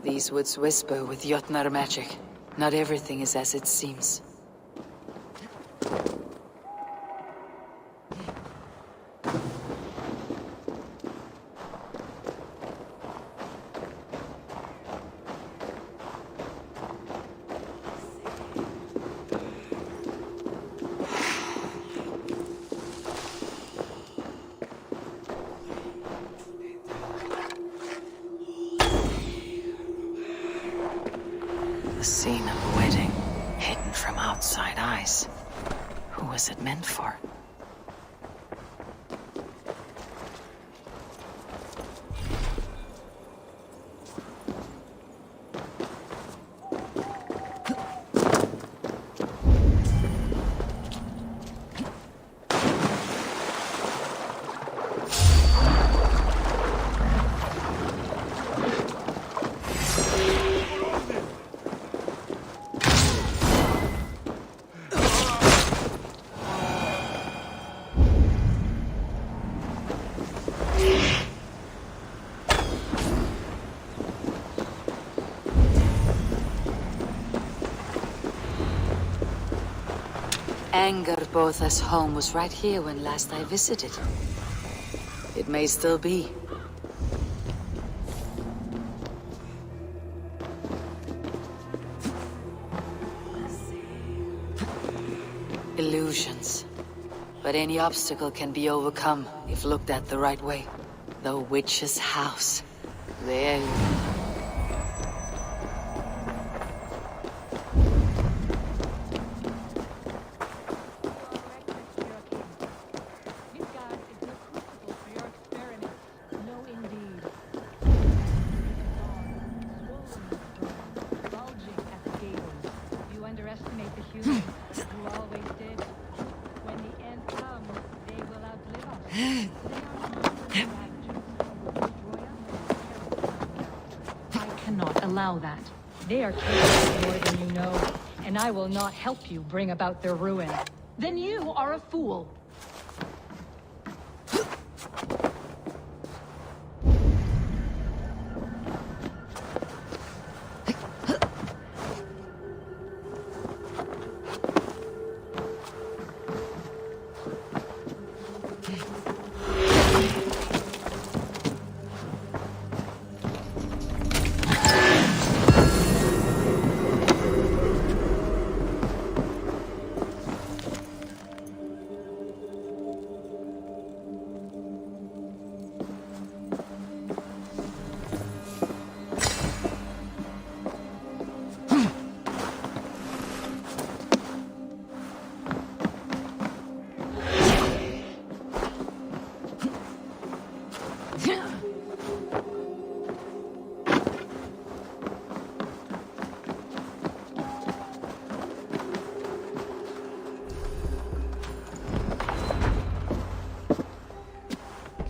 These woods whisper with Jotnar magic. Not everything is as it seems. The scene of a wedding, hidden from outside eyes. Who was it meant for? Angerbotha's home was right here when last I visited. It may still be. Illusions. But any obstacle can be overcome if looked at the right way. The witch's house. There you go. That. They are capable more than you know, and I will not help you bring about their ruin. Then you are a fool.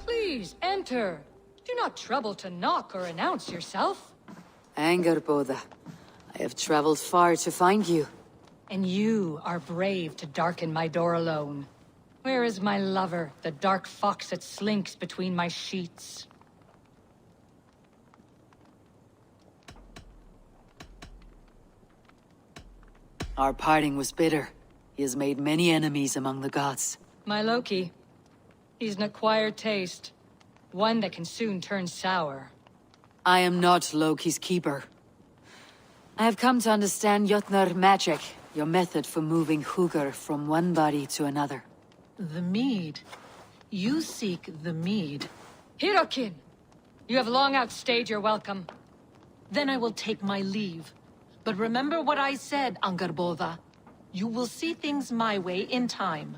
Please, enter. Do not trouble to knock or announce yourself. Angerbotha, I have traveled far to find you. And you are brave to darken my door alone. Where is my lover, the dark fox that slinks between my sheets? Our parting was bitter. He has made many enemies among the gods. My Loki. He's an acquired taste. One that can soon turn sour. I am not Loki's keeper. I have come to understand Jotnar magic, your method for moving Hugr from one body to another. The mead. You seek the mead. Hirokin! You have long outstayed your welcome. Then I will take my leave. But remember what I said, Angerbotha. You will see things my way in time.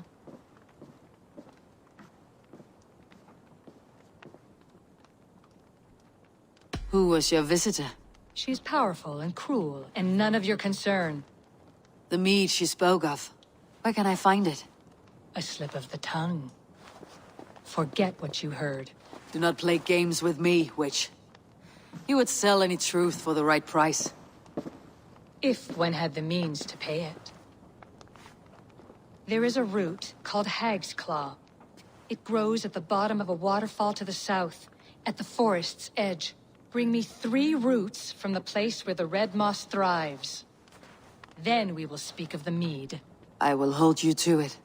Who was your visitor? She's powerful and cruel, and none of your concern. The mead she spoke of. Where can I find it? A slip of the tongue. Forget what you heard. Do not play games with me, witch. You would sell any truth for the right price. If one had the means to pay it. There is a root called Hag's Claw. It grows at the bottom of a waterfall to the south, at the forest's edge. Bring me 3 roots from the place where the red moss thrives. Then we will speak of the mead. I will hold you to it.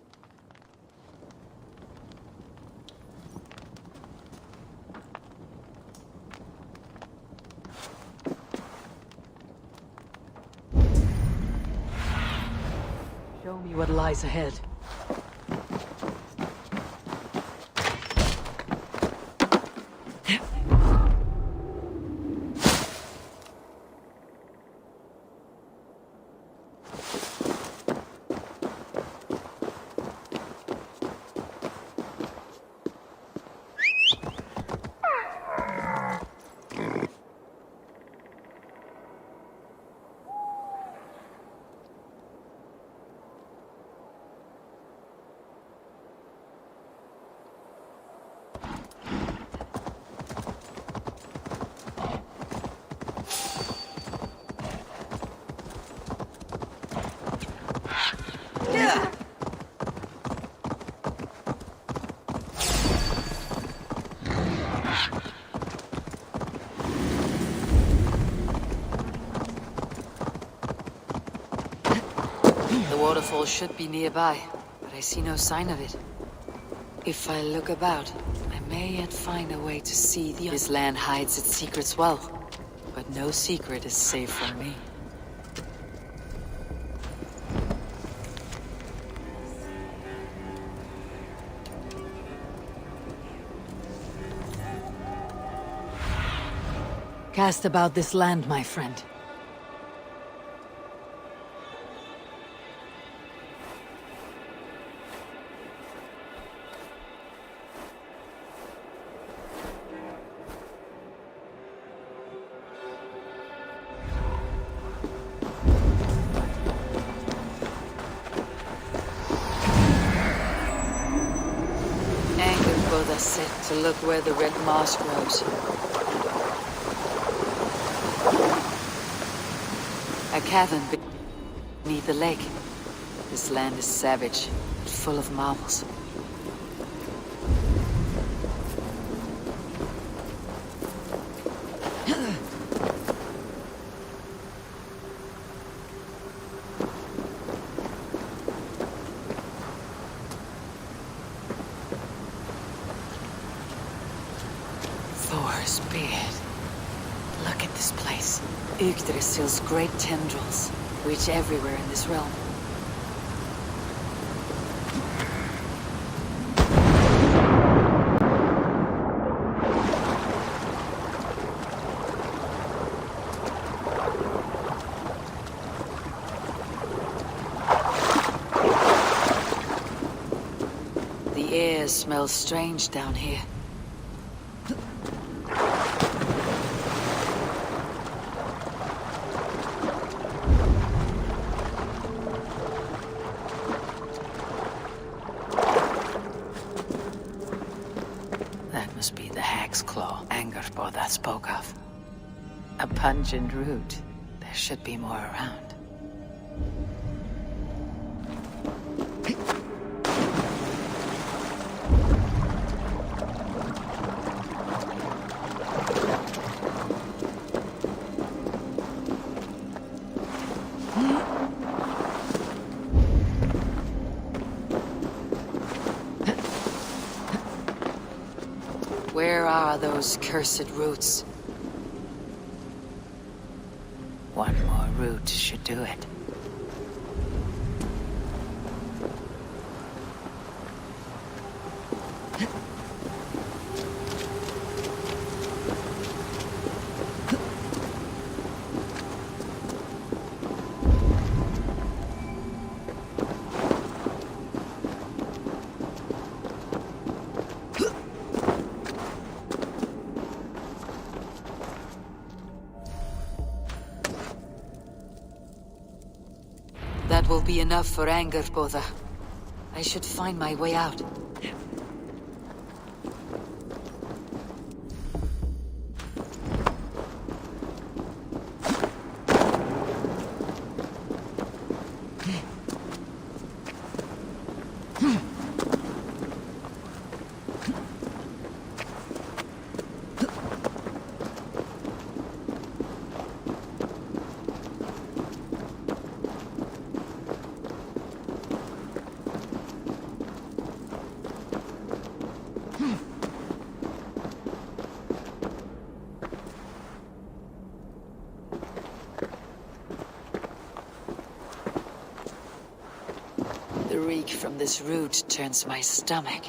Show me what lies ahead. The waterfall should be nearby, but I see no sign of it. If I look about, I may yet find a way to see the... This land hides its secrets well, but no secret is safe from me. Cast about this land, my friend. Set to look where the red moss grows. A cavern beneath the lake. This land is savage, but full of marvels. Look at this place. Yggdrasil's great tendrils reach everywhere in this realm. The air smells strange down here. Must be the Hag's Claw Angerboda spoke of. A pungent root. There should be more around. Where are those cursed roots? One more root should do it. That will be enough for anger, Boda. I should find my way out. The reek from this root turns my stomach.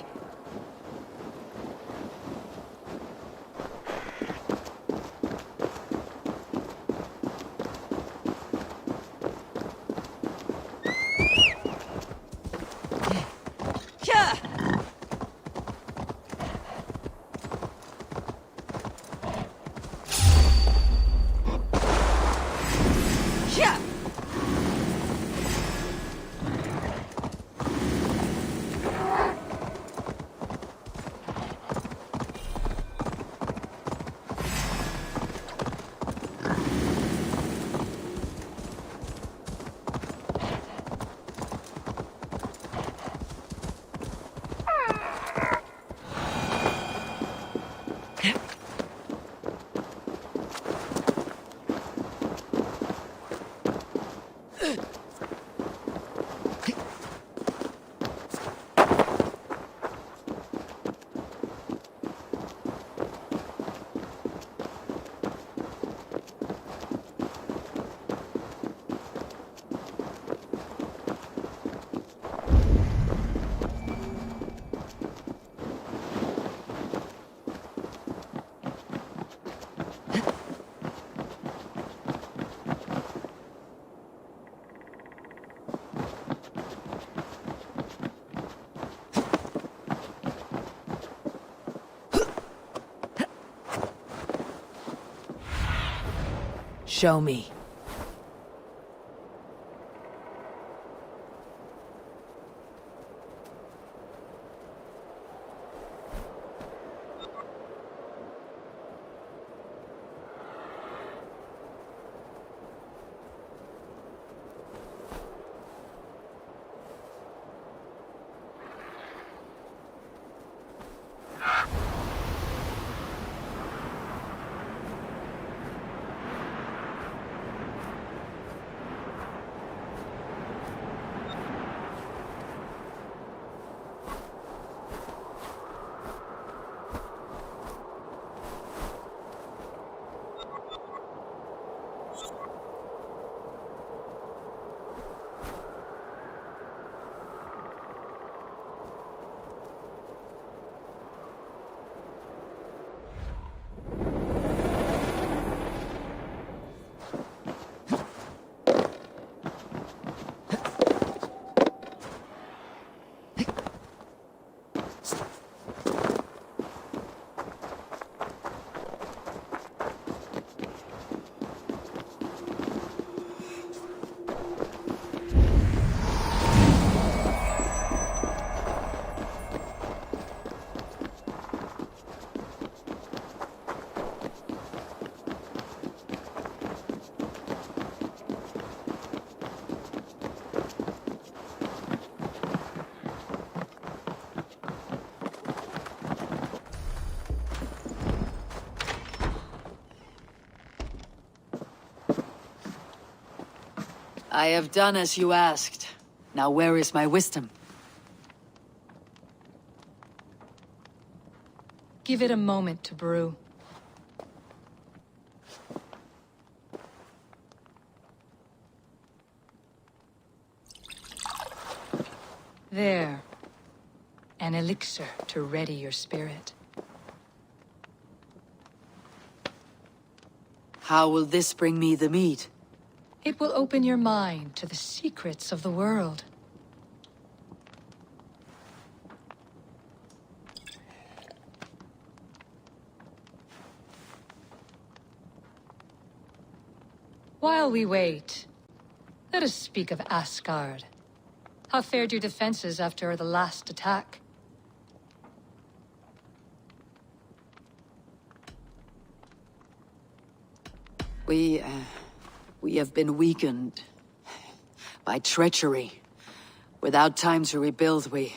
Show me. I have done as you asked. Now where is my wisdom? Give it a moment to brew. There. An elixir to ready your spirit. How will this bring me the meat? It will open your mind to the secrets of the world. While we wait, Let us speak of Asgard. How fared your defenses after the last attack? We have been weakened by treachery. Without time to rebuild, we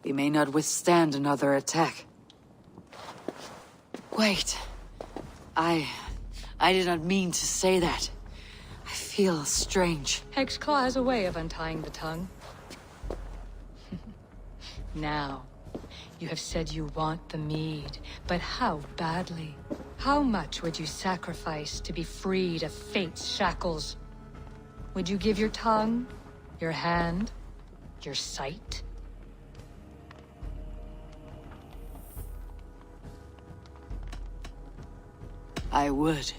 may not withstand another attack. Wait. I did not mean to say that. I feel strange. Hexclaw has a way of untying the tongue. Now, you have said you want the mead, but how badly? How much would you sacrifice to be freed of fate's shackles? Would you give your tongue, your hand, your sight? I would.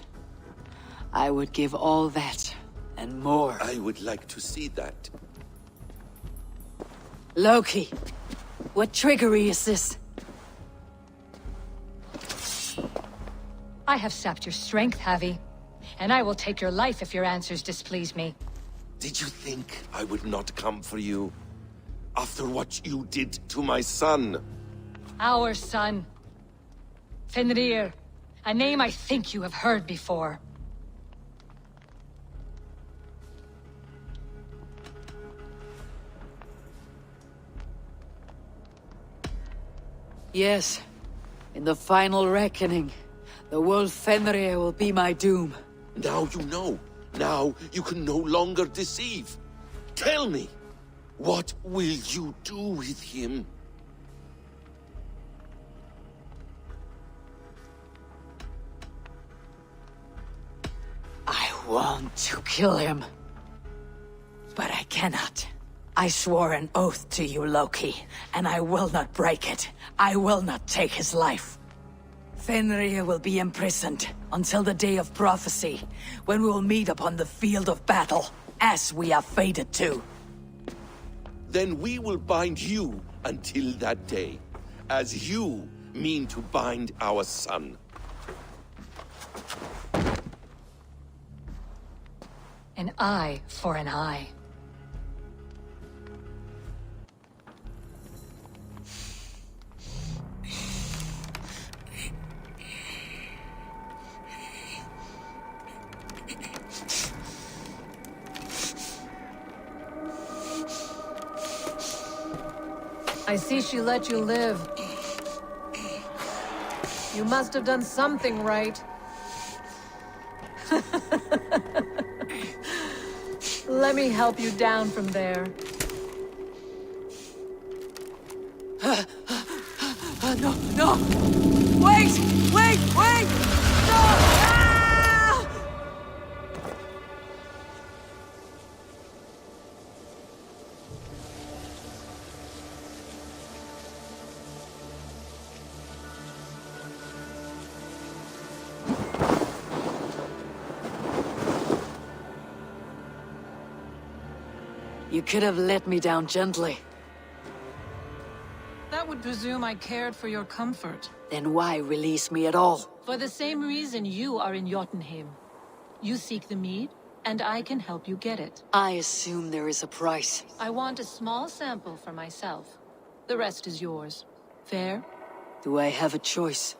I would give all that, and more. I would like to see that. Loki, what trickery is this? I have sapped your strength, Havi. And I will take your life if your answers displease me. Did you think I would not come for you? After what you did to my son? Our son. Fenrir. A name I think you have heard before. Yes. In the final reckoning, the wolf Fenrir will be my doom. Now you know. Now you can no longer deceive. Tell me, what will you do with him? I want to kill him. But I cannot. I swore an oath to you, Loki, and I will not break it. I will not take his life. Fenrir will be imprisoned until the day of prophecy, when we will meet upon the field of battle, as we are fated to. Then we will bind you until that day, as you mean to bind our son. An eye for an eye. I see she let you live. You must have done something right. Let me help you down from there. No, no! Wait! Wait! Wait! No! Ah! You could have let me down gently. That would presume I cared for your comfort. Then why release me at all? For the same reason you are in Jotunheim. You seek the mead, and I can help you get it. I assume there is a price. I want a small sample for myself. The rest is yours. Fair? Do I have a choice?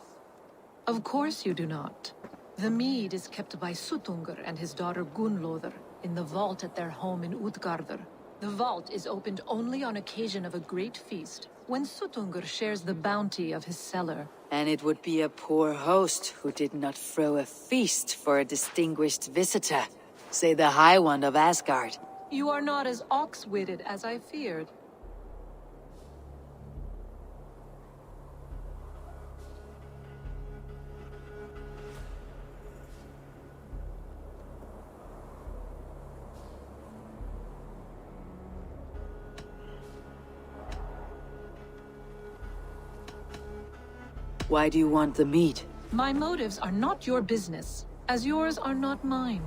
Of course you do not. The mead is kept by Suttungr and his daughter Gunnlóðr in the vault at their home in Utgardr. The vault is opened only on occasion of a great feast, when Suttungr shares the bounty of his cellar. And it would be a poor host who did not throw a feast for a distinguished visitor. Say the High One of Asgard. You are not as ox-witted as I feared. Why do you want the meat? My motives are not your business, as yours are not mine.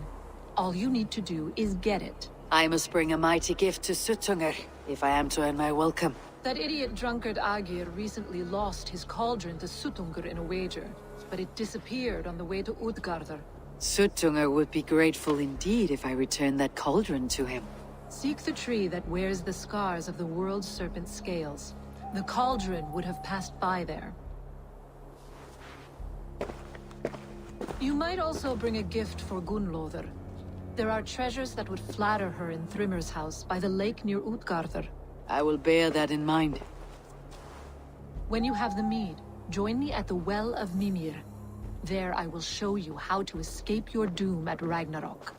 All you need to do is get it. I must bring a mighty gift to Suttungr, if I am to earn my welcome. That idiot drunkard Agir recently lost his cauldron to Suttungr in a wager, but it disappeared on the way to Utgardr. Sutunga would be grateful indeed if I returned that cauldron to him. Seek the tree that wears the scars of the world's serpent scales. The cauldron would have passed by there. You might also bring a gift for Gunnlóðr. There are treasures that would flatter her in Thrimmer's house by the lake near Utgardr. I will bear that in mind. When you have the mead, join me at the Well of Mimir. There I will show you how to escape your doom at Ragnarok.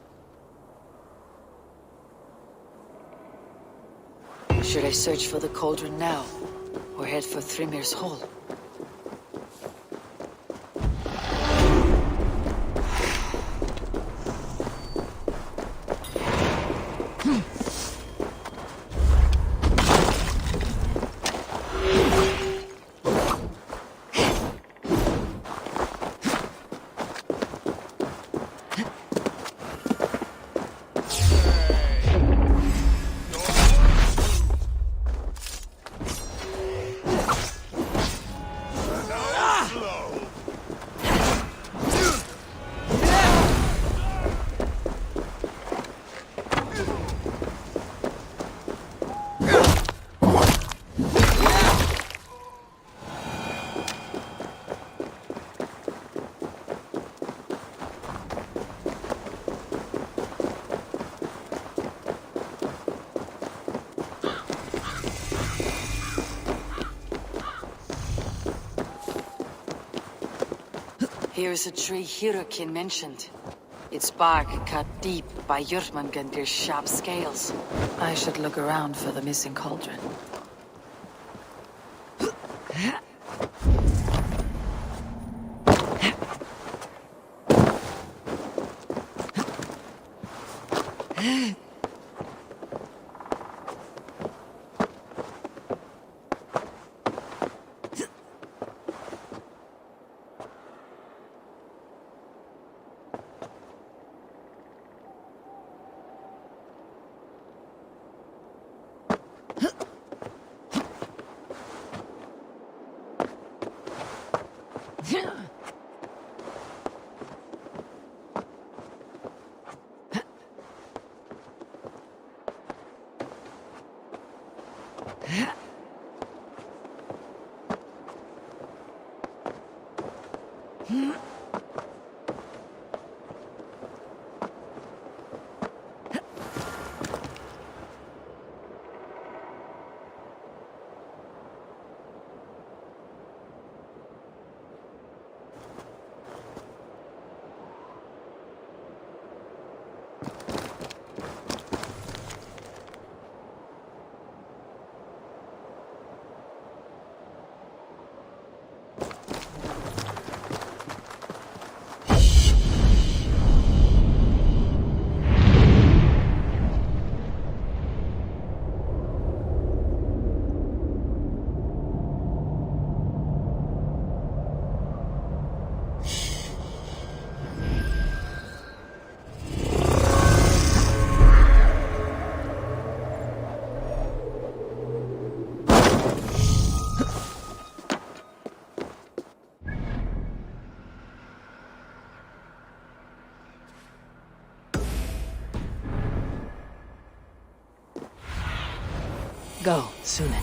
Should I search for the cauldron now, or head for Thrimir's hall? Here is a tree Hirukin mentioned. Its bark cut deep by Jörmungandr's sharp scales. I should look around for the missing cauldron. Go, Sunan.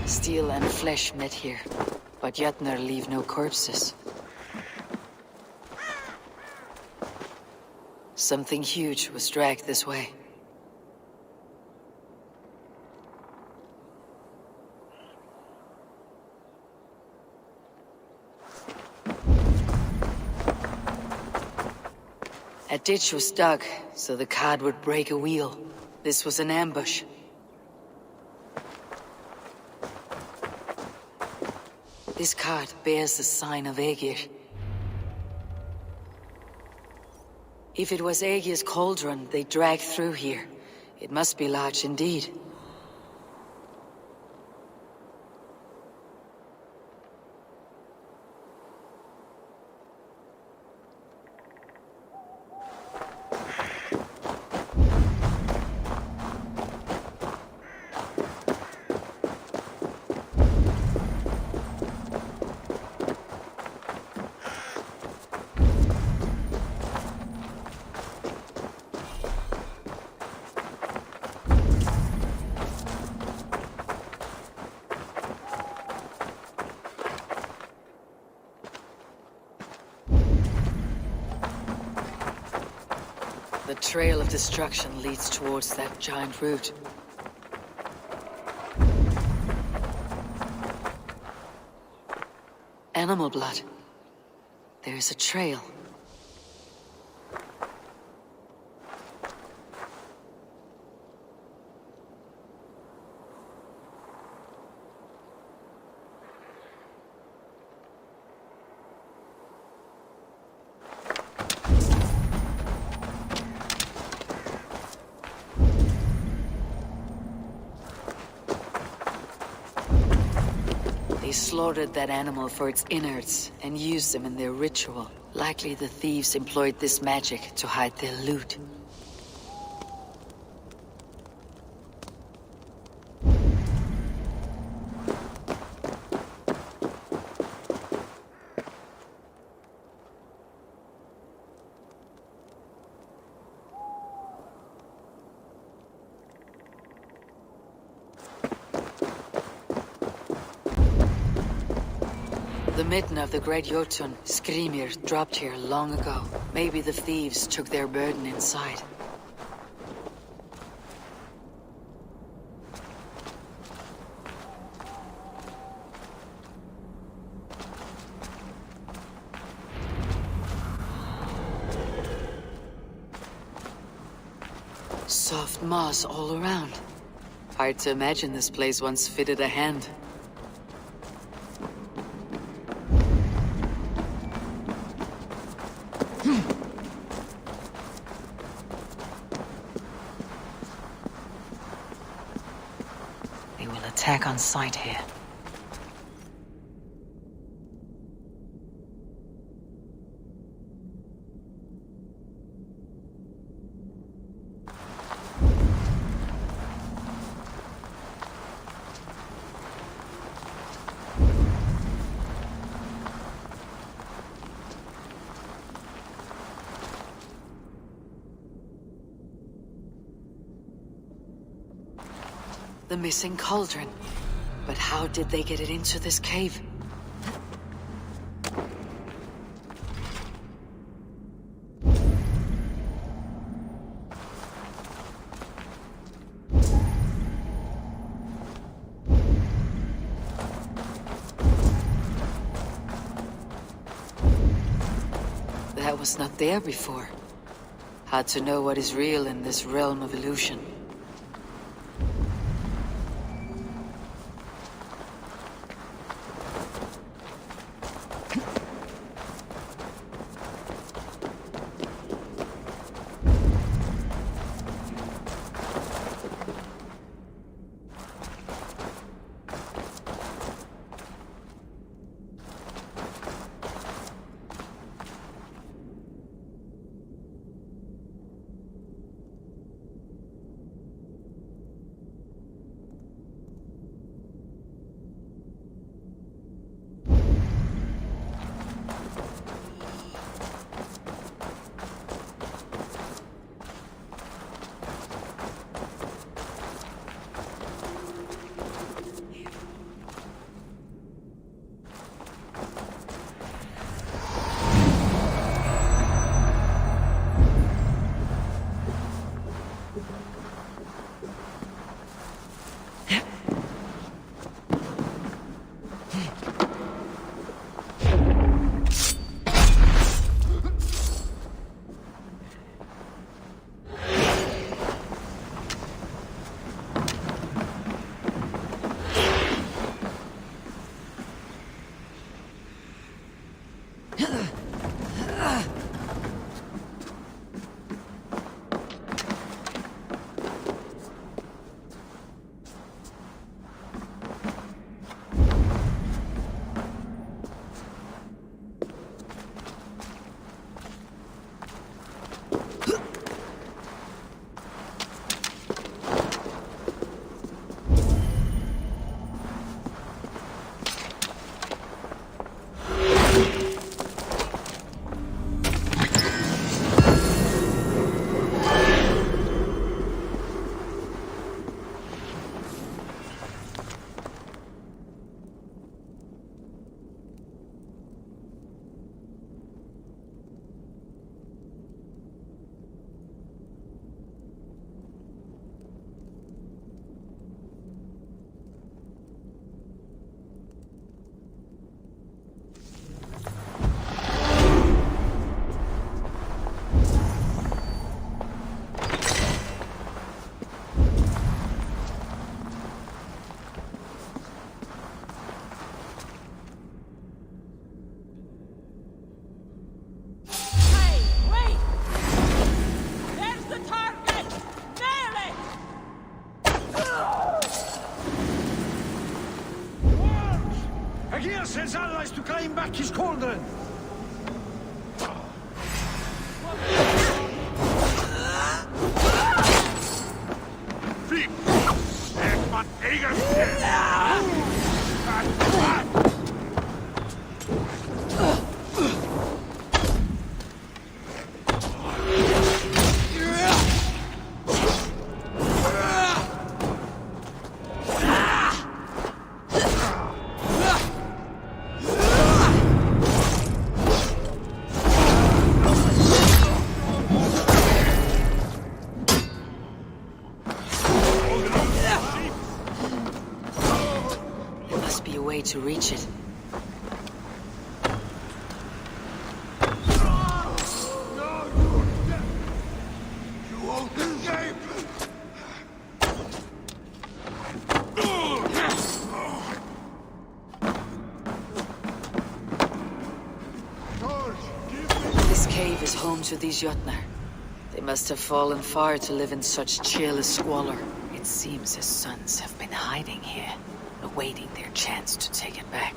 Steel and flesh met here, but Jötnar leave no corpses. Something huge was dragged this way. A ditch was dug, so the cart would break a wheel. This was an ambush. This cart bears the sign of Aegir. If it was Aegir's cauldron they dragged through here, it must be large indeed. The trail of destruction leads towards that giant root. Animal blood. There's a trail. They slaughtered that animal for its innards and used them in their ritual. Likely the thieves employed this magic to hide their loot. The mitten of the Great Jotun, Skrimir, dropped here long ago. Maybe the thieves took their burden inside. Soft moss all around. Hard to imagine this place once fitted a hand. Attack on sight here. The missing cauldron. But how did they get it into this cave? That was not there before. Hard to know what is real in this realm of illusion. Back his cauldron! Fick! Ek man egen! To reach it. You won't escape! This cave is home to these Jotnar. They must have fallen far to live in such cheerless squalor. It seems his sons have been hiding here, awaiting their chance to take it back.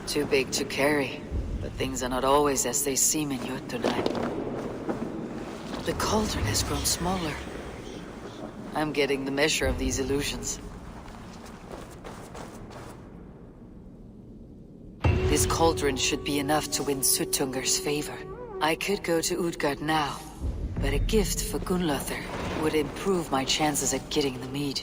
Too big to carry, but things are not always as they seem in Jotunheim. The cauldron has grown smaller. I'm getting the measure of these illusions. This cauldron should be enough to win Suttunger's favor. I could go to Utgard now, but a gift for Gunnlother would improve my chances at getting the mead.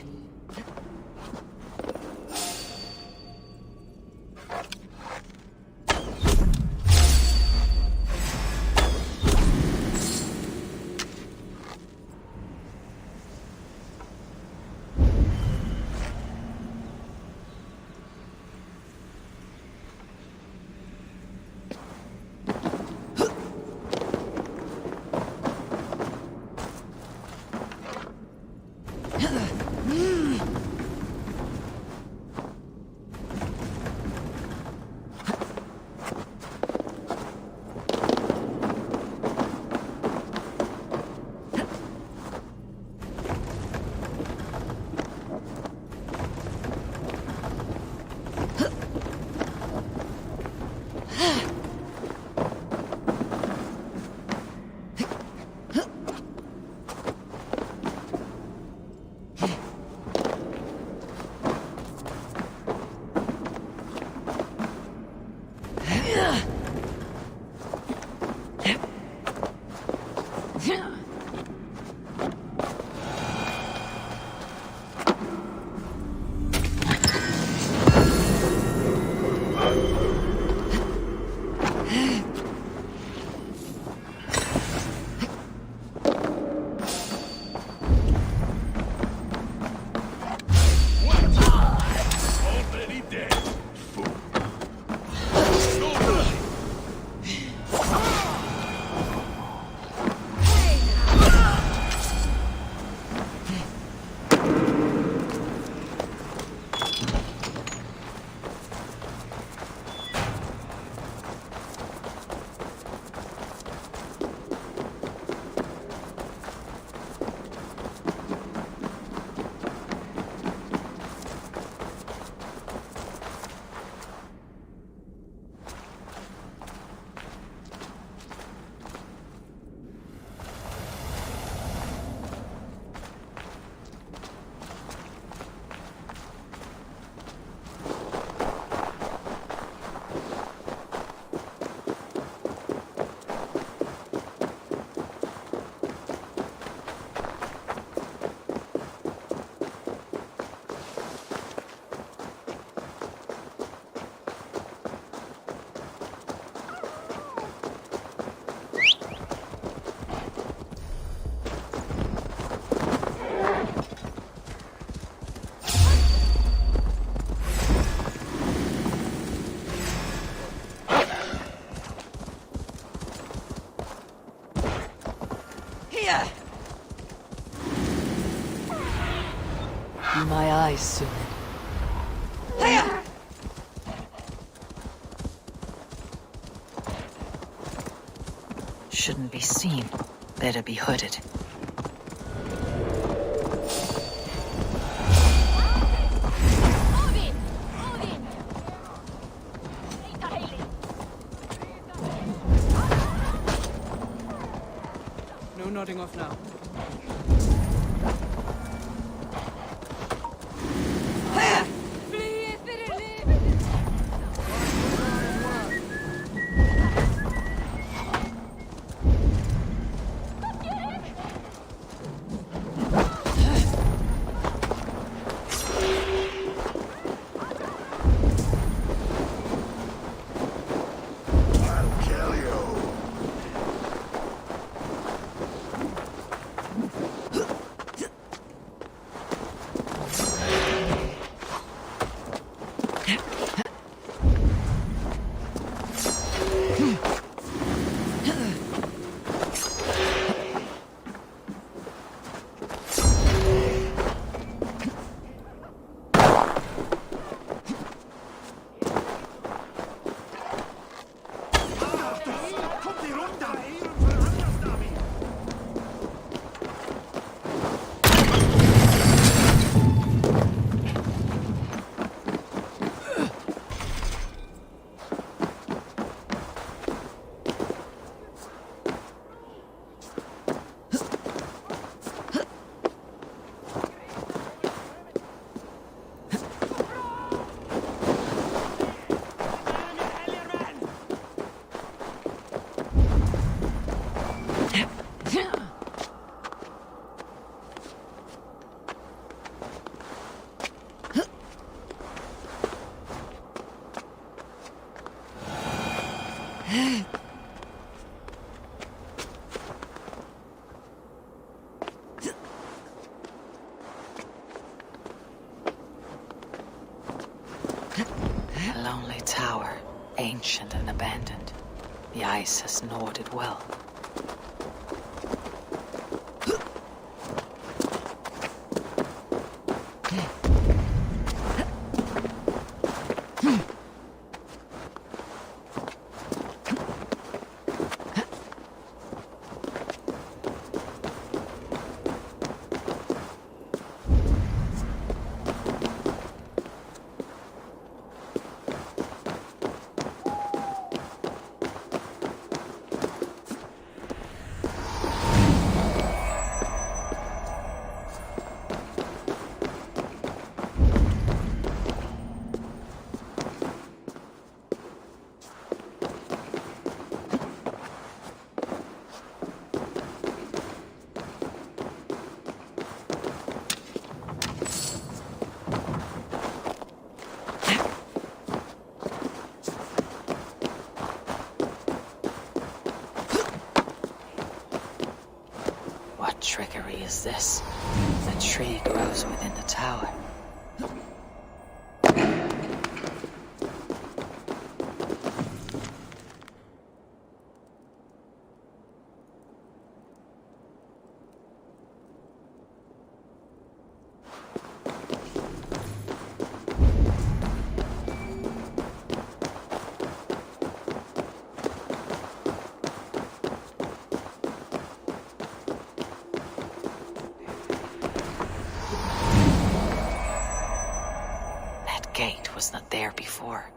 My eyes soon. Shouldn't be seen. Better be hooded. No nodding off now. A lonely tower, ancient and abandoned. The ice has gnawed it well. What trickery is this? A tree grows within the tower. Gate was not there before.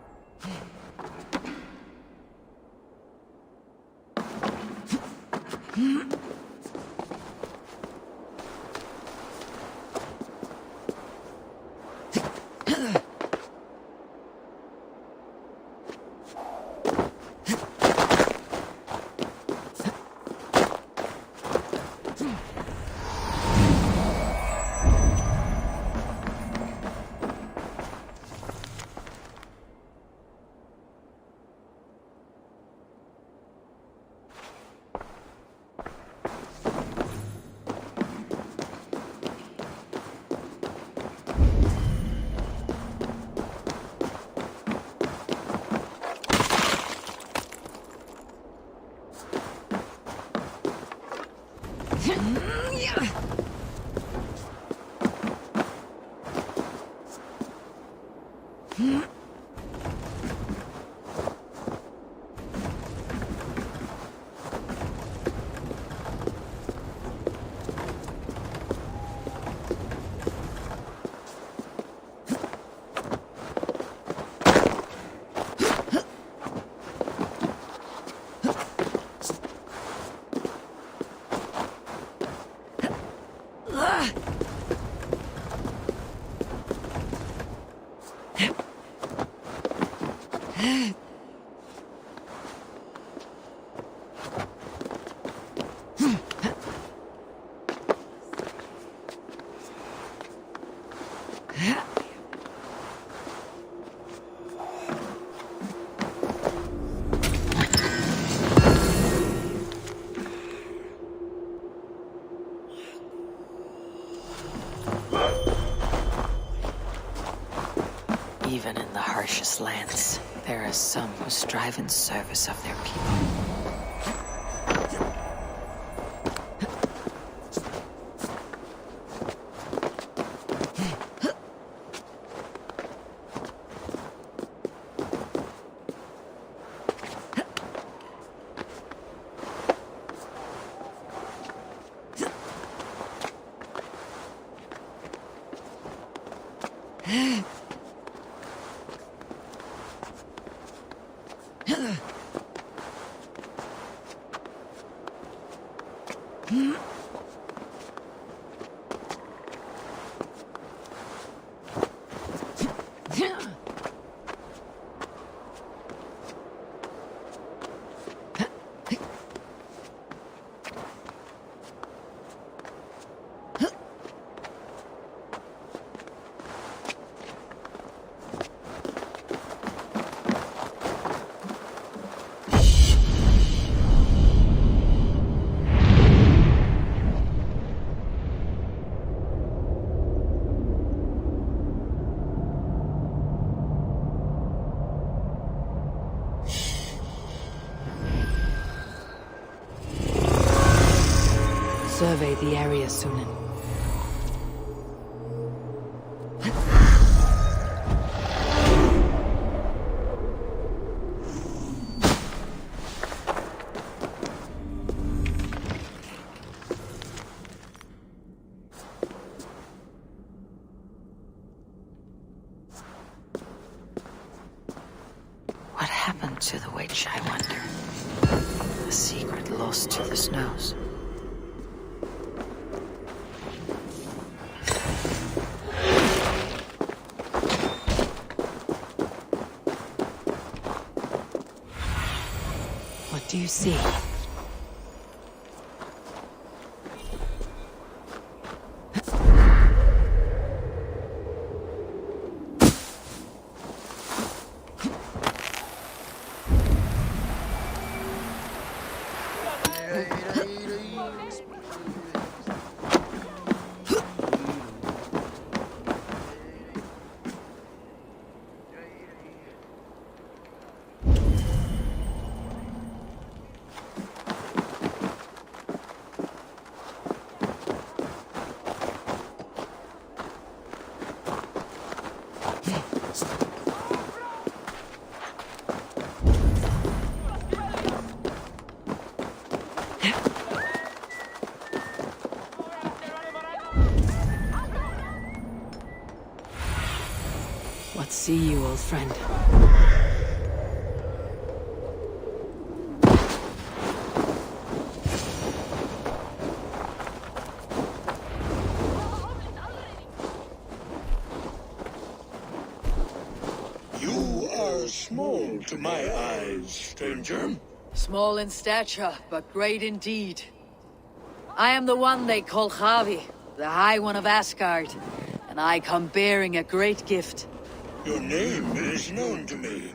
Even in the harshest lands, there are some who strive in service of their people. Survey the area, Sunan. What happened to the witch, I wonder? A secret lost to the snows. What do you see? What see you, old friend? You are small to my eyes, stranger. Small in stature, but great in deed. I am the one they call Javi, the High One of Asgard, and I come bearing a great gift. Your name is known to me,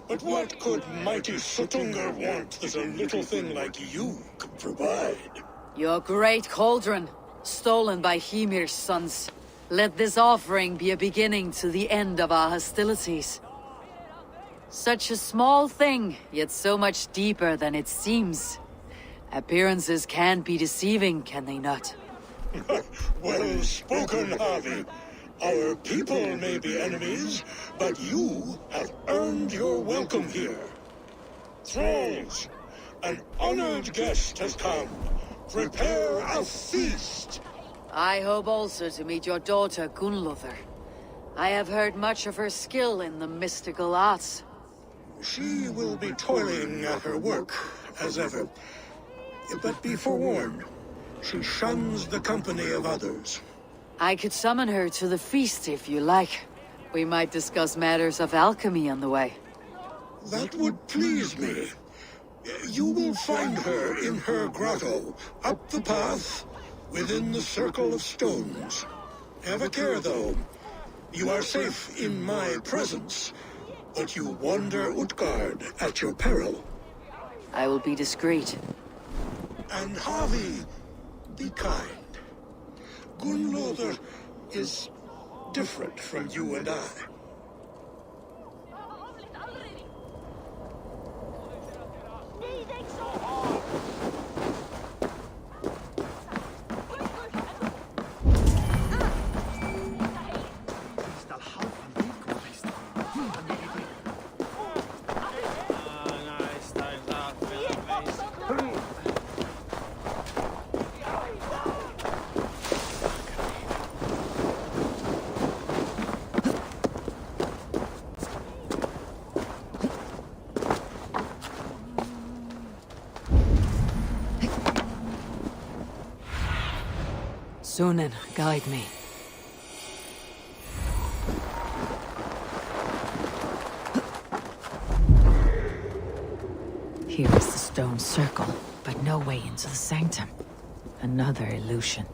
but what could mighty Suttungr want that a little thing like you could provide? Your great cauldron, stolen by Hymir's sons. Let this offering be a beginning to the end of our hostilities. Such a small thing, yet so much deeper than it seems. Appearances can be deceiving, can they not? Well spoken, Harvey. Our people may be enemies, but you have earned your welcome here. Thralls, an honored guest has come. Prepare a feast. I hope also to meet your daughter, Gunnlother. I have heard much of her skill in the mystical arts. She will be toiling at her work, as ever. But be forewarned, she shuns the company of others. I could summon her to the feast if you like. We might discuss matters of alchemy on the way. That would please me. You will find her in her grotto, up the path, within the circle of stones. Have a care, though. You are safe in my presence, but you wander Utgard at your peril. I will be discreet. And Harvey, be kind. Gunnlother is different from you and I. Sunan, guide me. Here is the stone circle, but no way into the sanctum. Another illusion.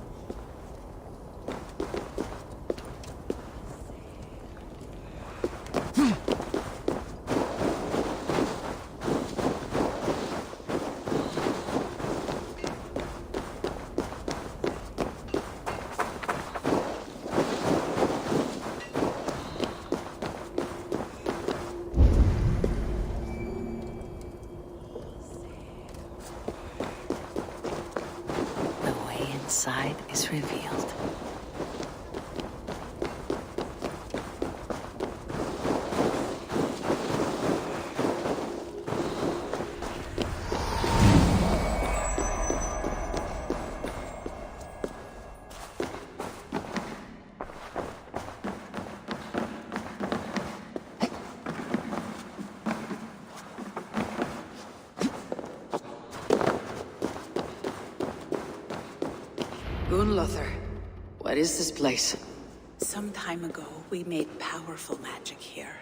Inside is revealed. Gunnlother, what is this place? Some time ago, we made powerful magic here.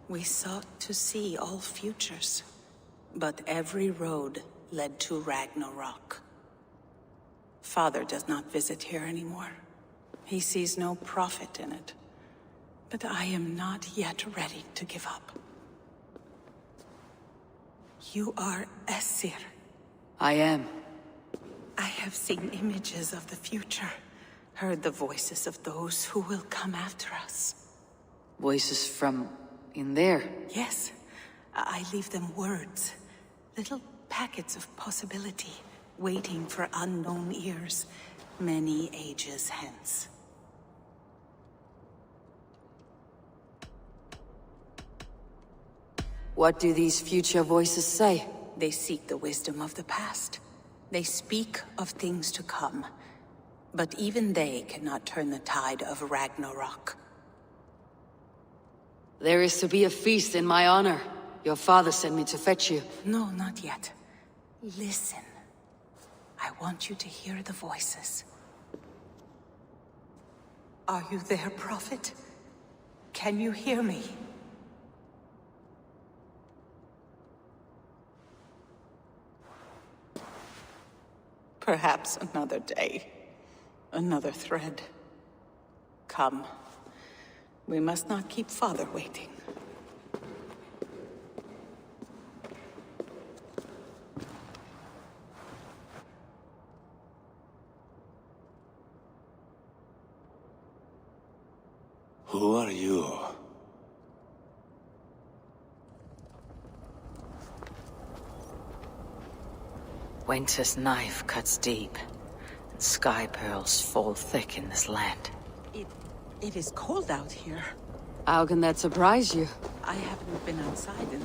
We sought to see all futures. But every road led to Ragnarok. Father does not visit here anymore. He sees no profit in it. But I am not yet ready to give up. You are Aesir. I am. I have seen images of the future, heard the voices of those who will come after us. Voices from in there? Yes, I leave them words, little packets of possibility, waiting for unknown ears, many ages hence. What do these future voices say? They seek the wisdom of the past. They speak of things to come, but even they cannot turn the tide of Ragnarok. There is to be a feast in my honor. Your father sent me to fetch you. No, not yet. Listen. I want you to hear the voices. Are you there, Prophet? Can you hear me? Perhaps another day. Another thread. Come. We must not keep Father waiting. Who are you? Winter's knife cuts deep, and sky pearls fall thick in this land. It is cold out here. How can that surprise you? I haven't been outside in...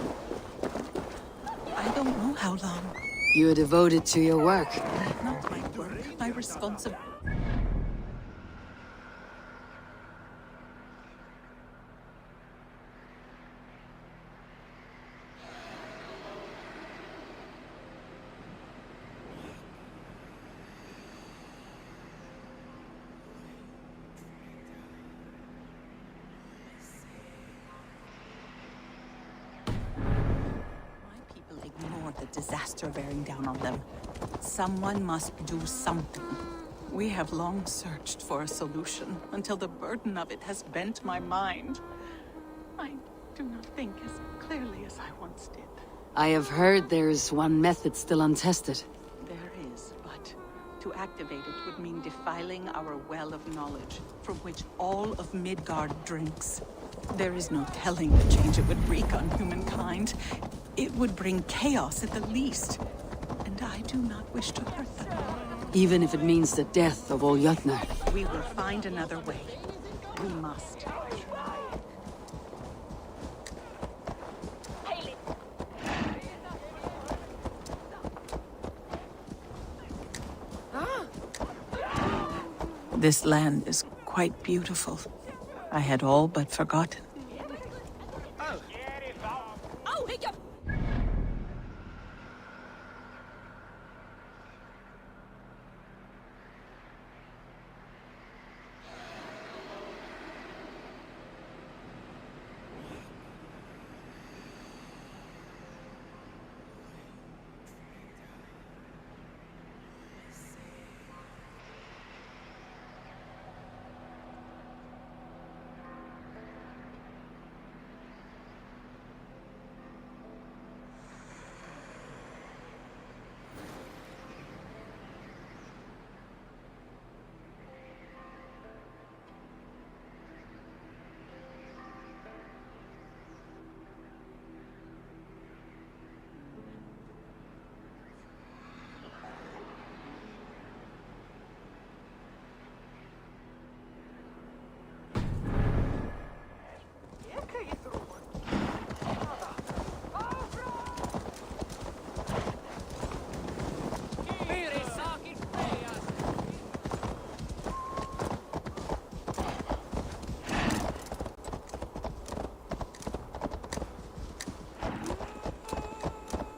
I don't know how long. You are devoted to your work. Not my work, my responsibility. Disaster bearing down on them. Someone must do something. We have long searched for a solution until the burden of it has bent my mind. I do not think as clearly as I once did. I have heard there is one method still untested. There is, but to activate it would mean defiling our well of knowledge, from which all of Midgard drinks. There is no telling the change it would wreak on humankind. It would bring chaos at the least, and I do not wish to hurt them. Even if it means the death of all Jötnar. We will find another way. We must. This land is quite beautiful. I had all but forgotten.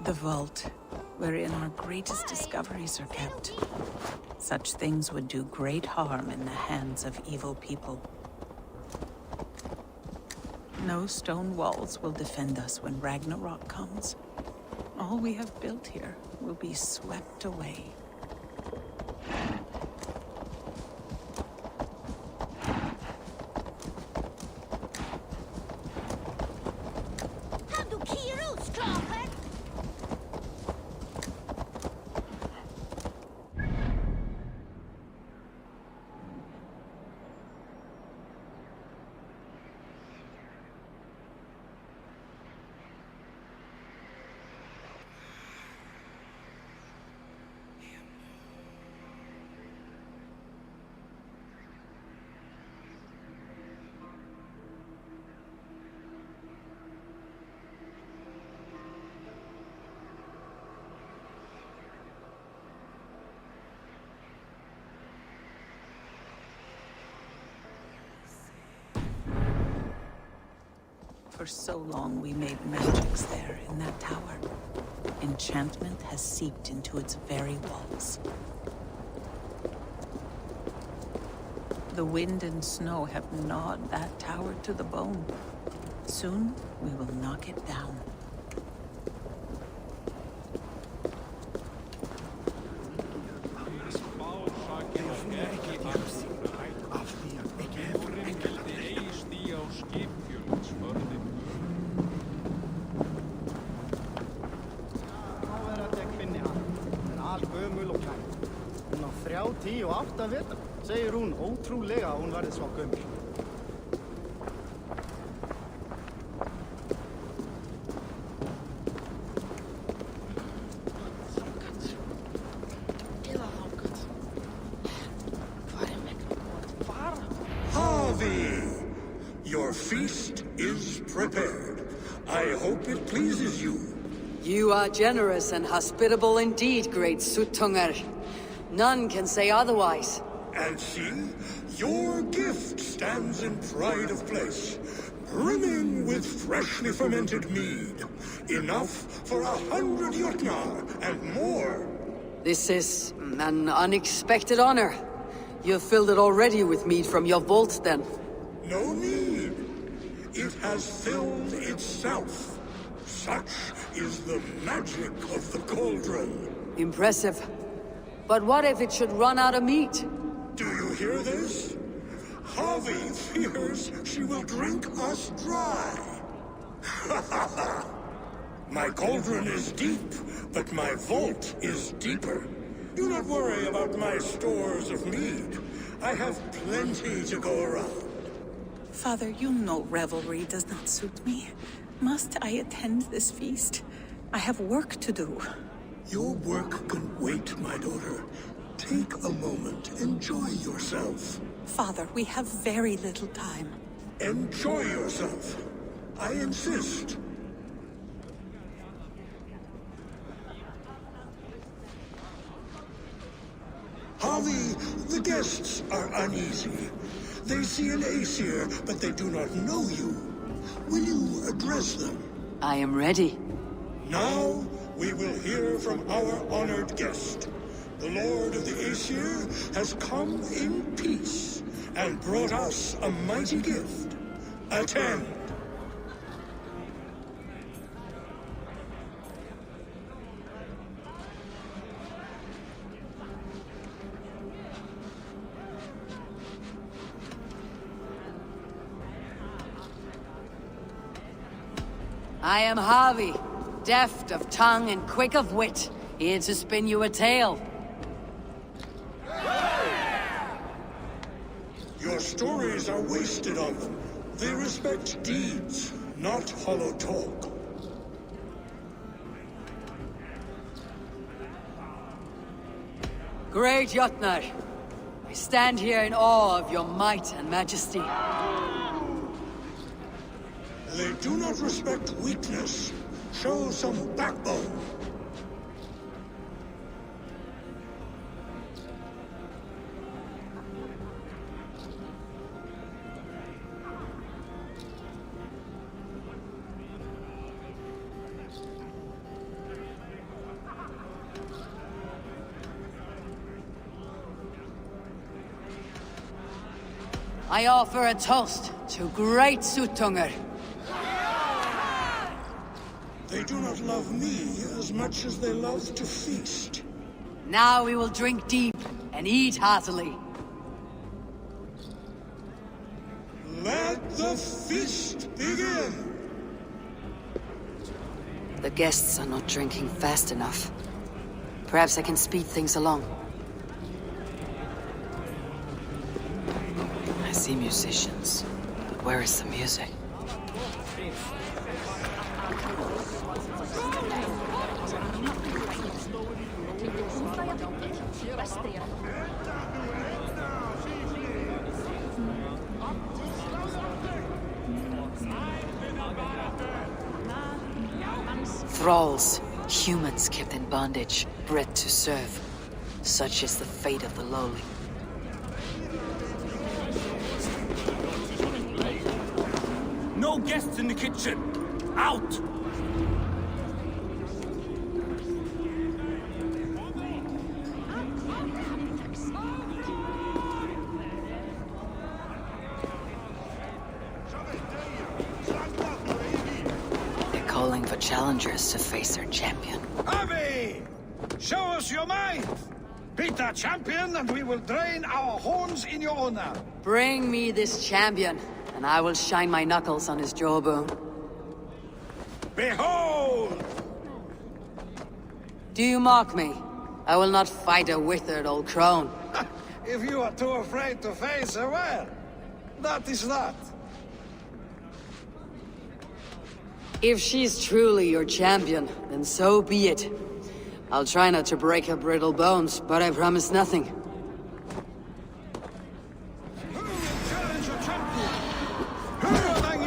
The vault, wherein our greatest discoveries are kept. Such things would do great harm in the hands of evil people. No stone walls will defend us when Ragnarok comes. All we have built here will be swept away. For so long we made magics there in that tower. Enchantment has seeped into its very walls. The wind and snow have gnawed that tower to the bone. Soon we will knock it down. Segir hún ótrúlega að hún verði svo gömul. feast is prepared. I hope it pleases you. You are generous and hospitable indeed, great Suttunger. None can say otherwise. And see, your gift stands in pride of place, brimming with freshly fermented mead. Enough for 100 Jotnar and more. This is an unexpected honor. You've filled it already with mead from your vault, then. No need. It has filled itself. Such is the magic of the cauldron. Impressive. But what if it should run out of meat? Do you hear this? Harvey fears she will drink us dry. My cauldron is deep, but my vault is deeper. Do not worry about my stores of mead. I have plenty to go around. Father, you know revelry does not suit me. Must I attend this feast? I have work to do. Your work can wait, my daughter. Take a moment. Enjoy yourself. Father, we have very little time. Enjoy yourself. I insist. Harvey, the guests are uneasy. They see an Aesir, but they do not know you. Will you address them? I am ready. Now, we will hear from our honored guest. The Lord of the Aesir has come in peace and brought us a mighty gift. Attend. I am Harvey, deft of tongue and quick of wit, here to spin you a tale. Your stories are wasted on them. They respect deeds, not hollow talk. Great Jotnar, I stand here in awe of your might and majesty. They do not respect weakness. Show some backbone. I offer a toast to great Suttunger. They do not love me as much as they love to feast. Now we will drink deep and eat heartily. Let the feast begin! The guests are not drinking fast enough. Perhaps I can speed things along. I see musicians, but where is the music? Thralls, humans kept in bondage, bred to serve. Such is the fate of the lowly. No guests in the kitchen! Out! Calling for challengers to face their champion. Harvey! Show us your might! Beat our champion and we will drain our horns in your honor. Bring me this champion, and I will shine my knuckles on his jawbone. Behold! Do you mock me? I will not fight a withered old crone. If you are too afraid to face her, well, that is that. If she's truly your champion, then so be it. I'll try not to break her brittle bones, but I promise nothing. Who will challenge your champion? Who among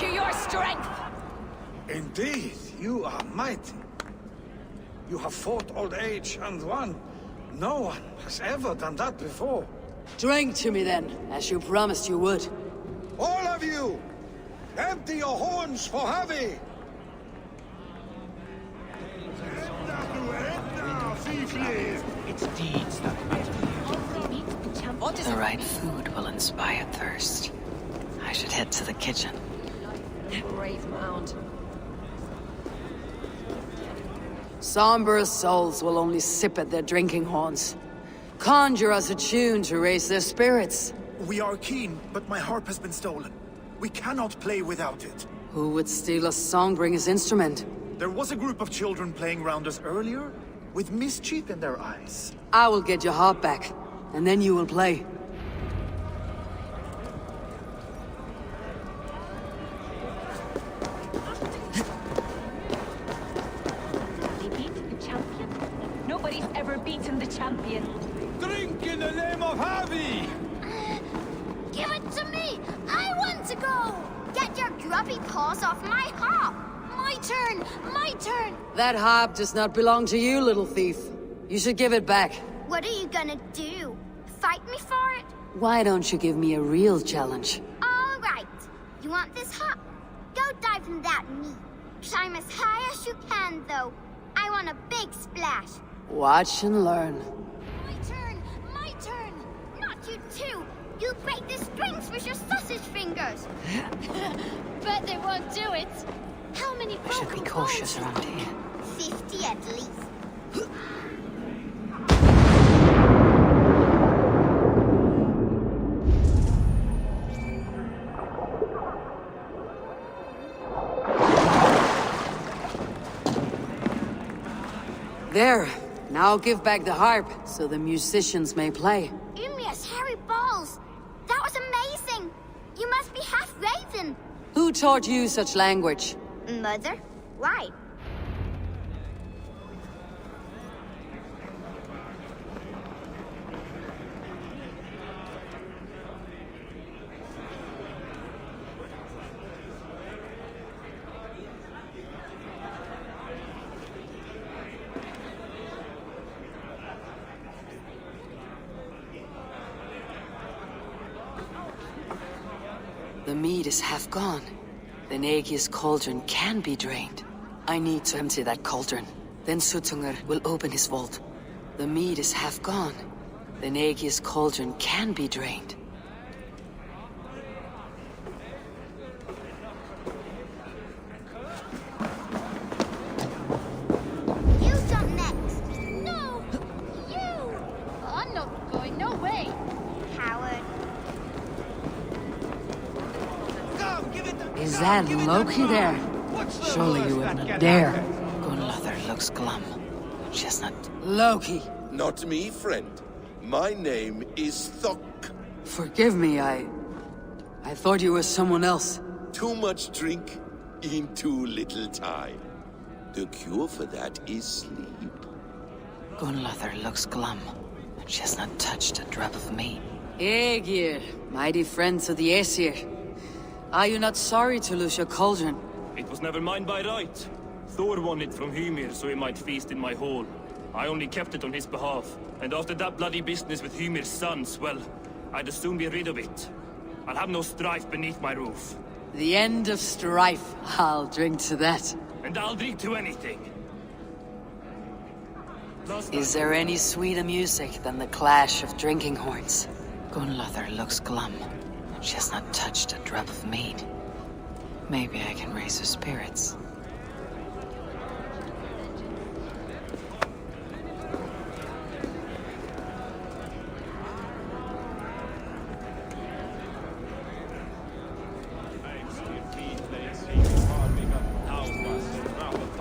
to your strength! Indeed, you are mighty. You have fought old age and won. No one has ever done that before. Drink to me then, as you promised you would. All of you! Empty your horns for heavy! It's deeds that matter. The right food will inspire thirst. I should head to the kitchen. Brave mound. Somber souls will only sip at their drinking horns. Conjure us a tune to raise their spirits. We are keen, but my harp has been stolen. We cannot play without it. Who would steal a songbringer's instrument? There was a group of children playing round us earlier, with mischief in their eyes. I will get your harp back, and then you will play. They beat the champion? Nobody's ever beaten the champion. Drink in the name of Harvey! Give it to me! I want to go! Get your grubby paws off my harp! My turn! My turn! That harp does not belong to you, little thief. You should give it back. What are you gonna do? Fight me for it? Why don't you give me a real challenge? All right. You want this harp? Go dive in that meat. Climb as high as you can, though. I want a big splash. Watch and learn. My turn! My turn! Not you too! You'll break the strings with your sausage fingers! Bet they won't do it! How many I should be cautious around here. 50 at least. There. Now give back the harp, so the musicians may play. Ymria's hairy balls! That was amazing! You must be half Raven! Who taught you such language? Mother? Why? The mead is half gone. The Nagi's cauldron can be drained. I need to empty that cauldron. Then Suttungr will open his vault. The mead is half gone. The Nagi's cauldron can be drained. You jump next! No! You! I'm not going, no way! Howard. Is that Loki there? Surely you would not dare. Gunlothar looks glum. Chestnut. Loki! Not me, friend. My name is Thok. Forgive me, I thought you were someone else. Too much drink in too little time. The cure for that is sleep. Gunlothar looks glum. She has not touched a drop of me. Aegir, mighty friends of the Aesir. Are you not sorry to lose your cauldron? It was never mine by right. Thor won it from Hymir so he might feast in my hall. I only kept it on his behalf. And after that bloody business with Hymir's sons, well, I'd as soon be rid of it. I'll have no strife beneath my roof. The end of strife. I'll drink to that. And I'll drink to anything. Is there any sweeter music than the clash of drinking horns? Gunlothar looks glum. She has not touched a drop of mead. Maybe I can raise her spirits.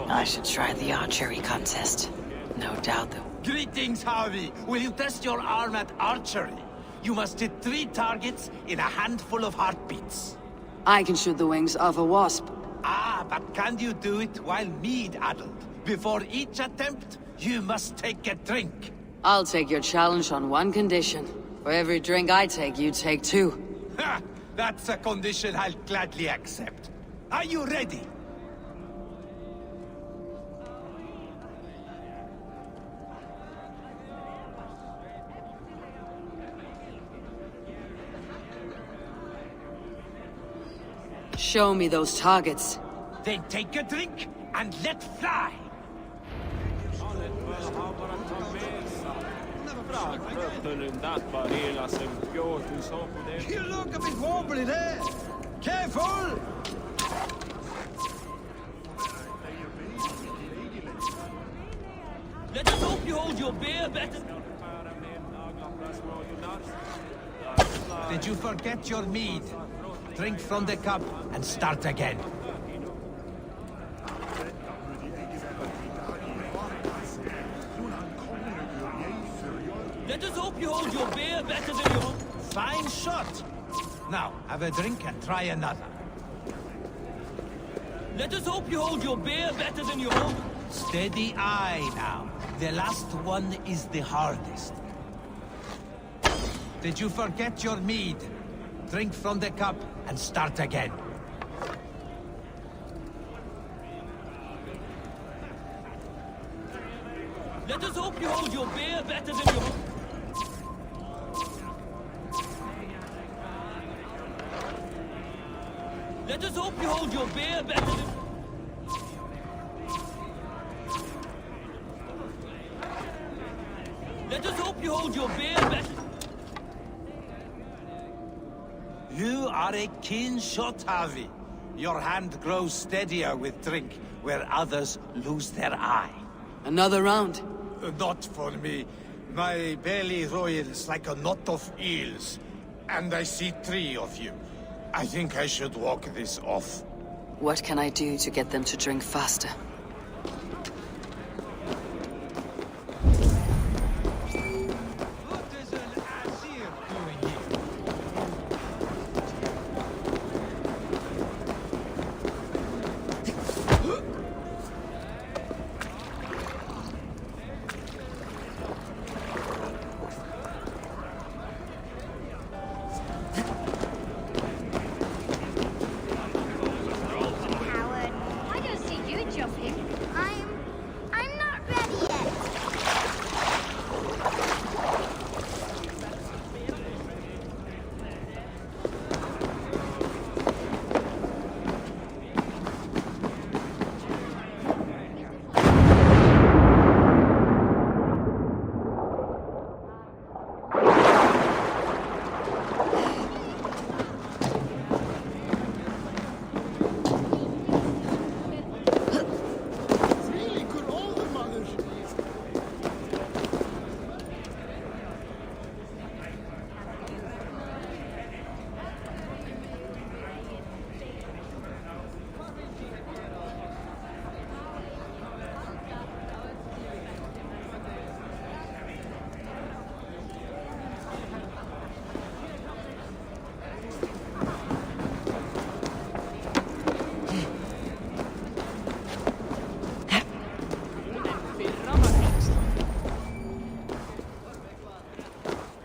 I should try the archery contest. No doubt though. Greetings, Harvey. Will you test your arm at archery? You must hit 3 targets in a handful of heartbeats. I can shoot the wings of a wasp. Ah, but can you do it while mead-addled? Before each attempt, you must take a drink. I'll take your challenge on one condition. For every drink I take, you take 2. Ha! That's a condition I'll gladly accept. Are you ready? Show me those targets. Then take a drink and let fly! You look a bit wobbly there! Careful! Let us hope you hold your beer better. Did you forget your mead? Drink from the cup and start again. Let us hope you hold your beer better than your... Fine shot! Now, have a drink and try another. Let us hope you hold your beer better than your own. Steady eye now. The last one is the hardest. Did you forget your mead? Drink from the cup and start again. Let us hope you hold your beer better than your... Let us hope you hold your beer better than... Let us hope you hold your beer better... You are a keen shot, Harvey. Your hand grows steadier with drink, where others lose their eye. Another round. Not for me. My belly roils like a knot of eels. And I see 3 of you. I think I should walk this off. What can I do to get them to drink faster?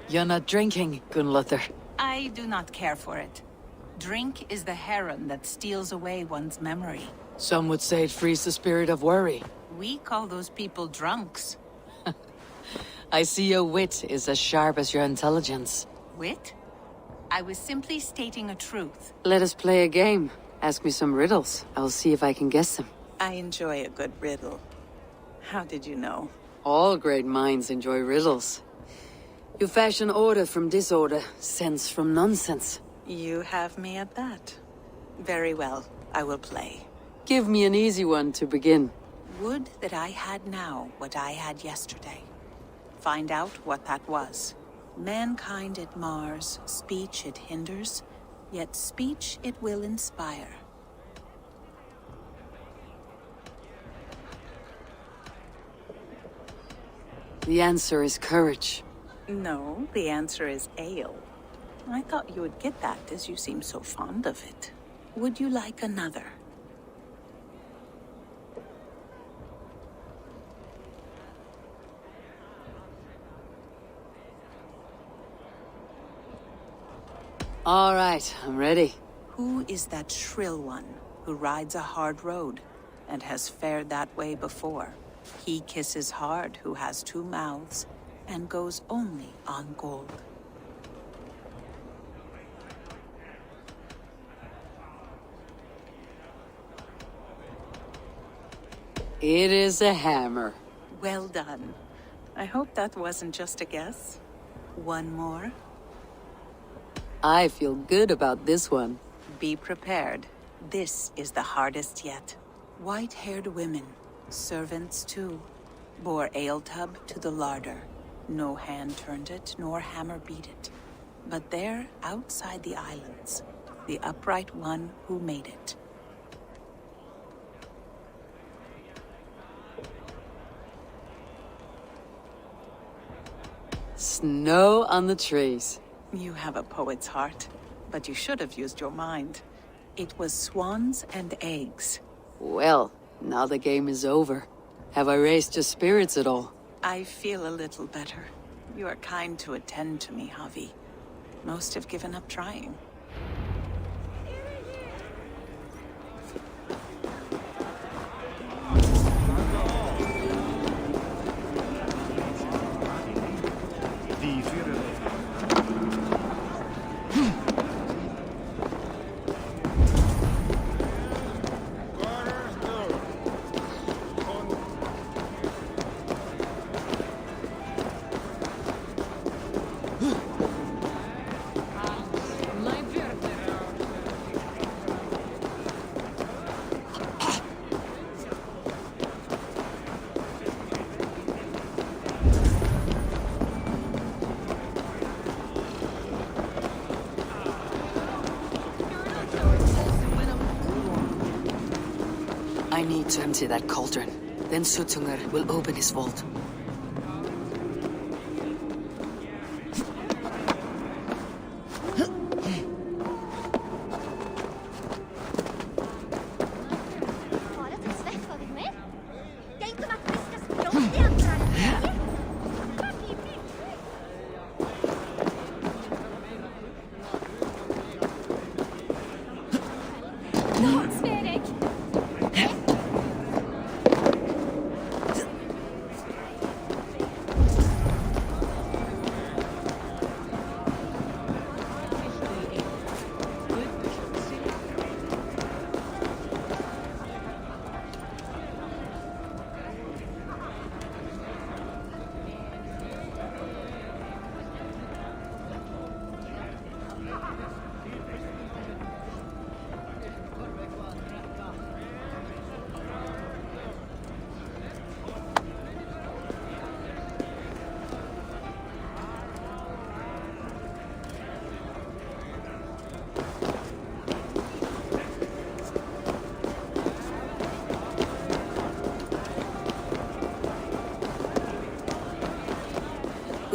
You're not drinking, Gunnlother. I do not care for it. Drink is the heron that steals away one's memory. Some would say it frees the spirit of worry. We call those people drunks. I see your wit is as sharp as your intelligence. Wit? I was simply stating a truth. Let us play a game. Ask me some riddles. I'll see if I can guess them. I enjoy a good riddle. How did you know? All great minds enjoy riddles. You fashion order from disorder, sense from nonsense. You have me at that. Very well, I will play. Give me an easy one to begin. Would that I had now what I had yesterday. Find out what that was. Mankind it mars, speech it hinders, yet speech it will inspire. The answer is courage. No, the answer is ale. I thought you would get that, as you seem so fond of it. Would you like another? All right, I'm ready. Who is that shrill one? who rides a hard road and has fared that way before. He kisses hard who has two mouths and goes only on gold. It is a hammer. Well done. I hope that wasn't just a guess. One more. I feel good about this one. Be prepared. This is the hardest yet. White-haired women, servants too, bore ale tub to the larder. No hand turned it, nor hammer beat it. But there, outside the islands, the upright one who made it. Snow on the trees. You have a poet's heart, but you should have used your mind. It was swans and eggs. Well, now the game is over. Have I raised your spirits at all? I feel a little better. You are kind to attend to me, Javi. Most have given up trying. I need to empty that cauldron. Then Sutunger will open his vault.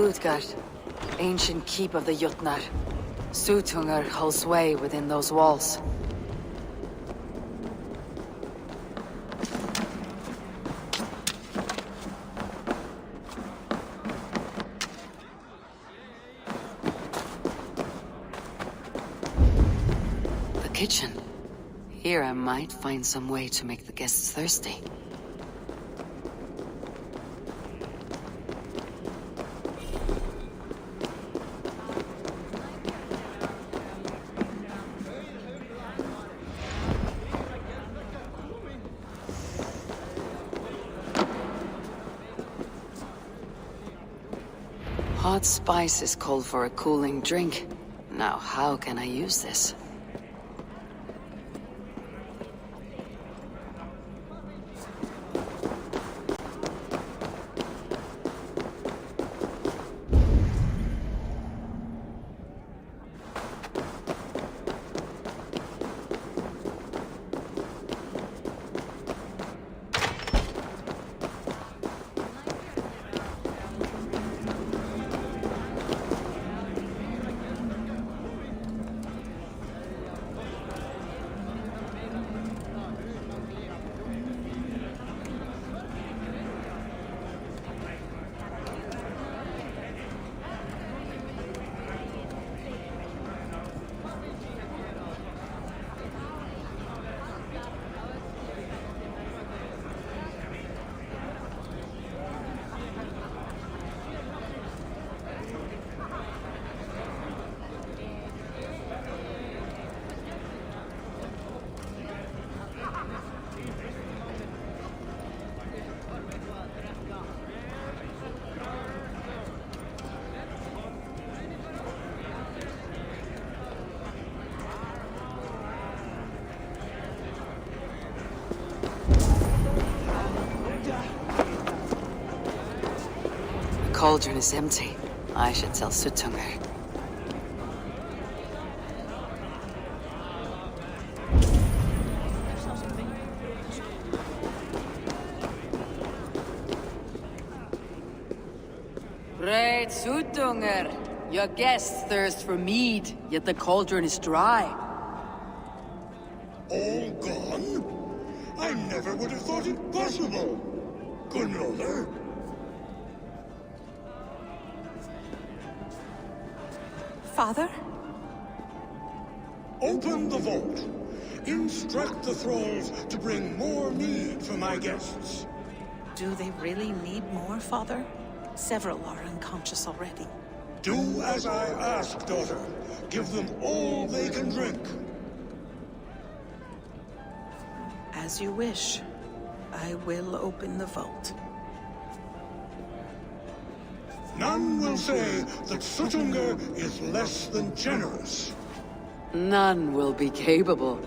Utgard, ancient keep of the Jotnar. Sutunger holds sway within those walls. The kitchen. Here I might find some way to make the guests thirsty. Hot spices call for a cooling drink. Now, how can I use this? cauldron is empty. I should tell Suttungr. Great Suttungr! Your guests thirst for mead, yet the cauldron is dry. All gone? I never would have thought it possible. Gunloader? Father? Open the vault. Instruct the thralls to bring more mead for my guests. Do they really need more, Father? Several are unconscious already. Do as I ask, daughter. Give them all they can drink. As you wish. I will open the vault. None will say that Suttungr is less than generous. None will be capable.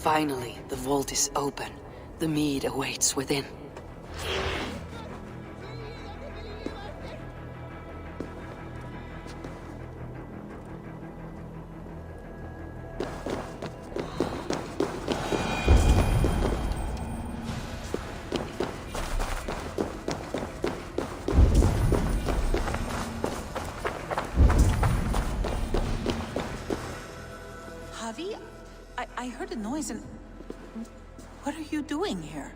Finally, the vault is open. The mead awaits within. I heard a noise and... What are you doing here?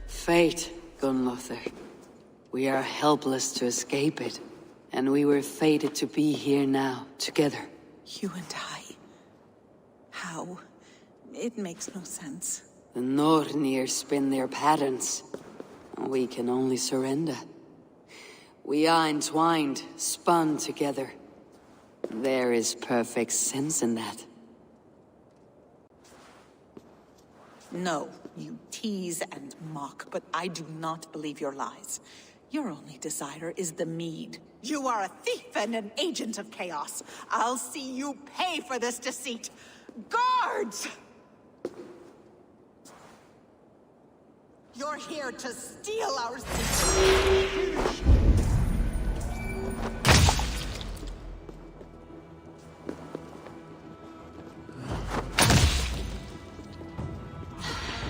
Fate, Gunloader. We are helpless to escape it, and we were fated to be here now, together. You and I. How? It makes no sense. The Nornir spin their patterns. We can only surrender. We are entwined, spun together. There is perfect sense in that. No, you tease and mock, but I do not believe your lies. Your only desire is the mead. You are a thief and an agent of chaos. I'll see you pay for this deceit. Guards! You're here to steal our secrets.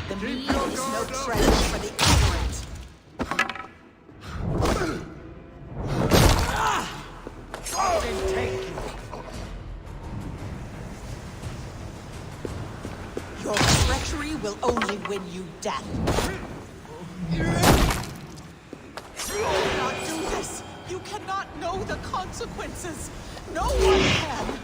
The mead is no treasure for the ignorant. Your treachery will only win win you death. You cannot do this! You cannot know the consequences! No one can!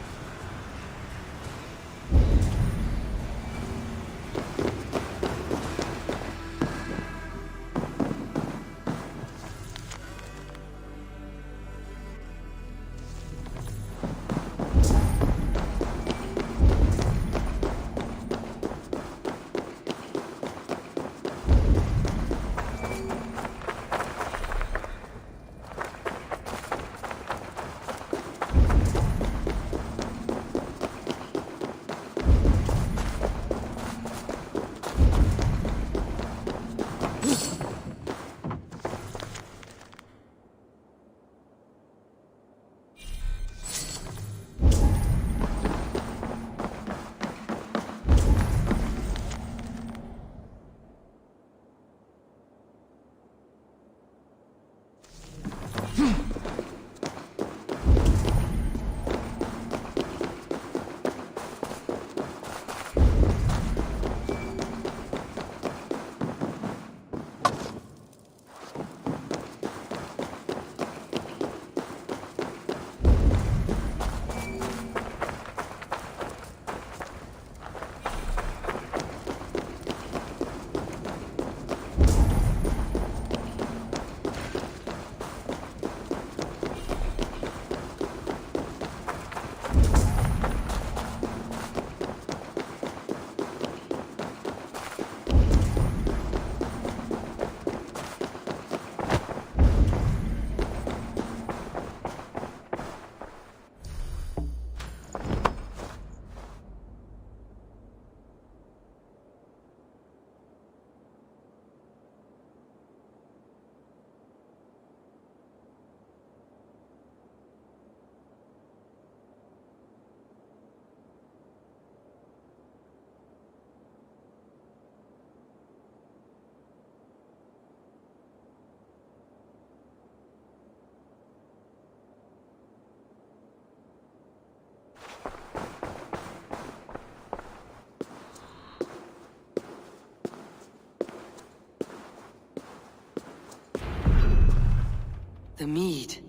The mead.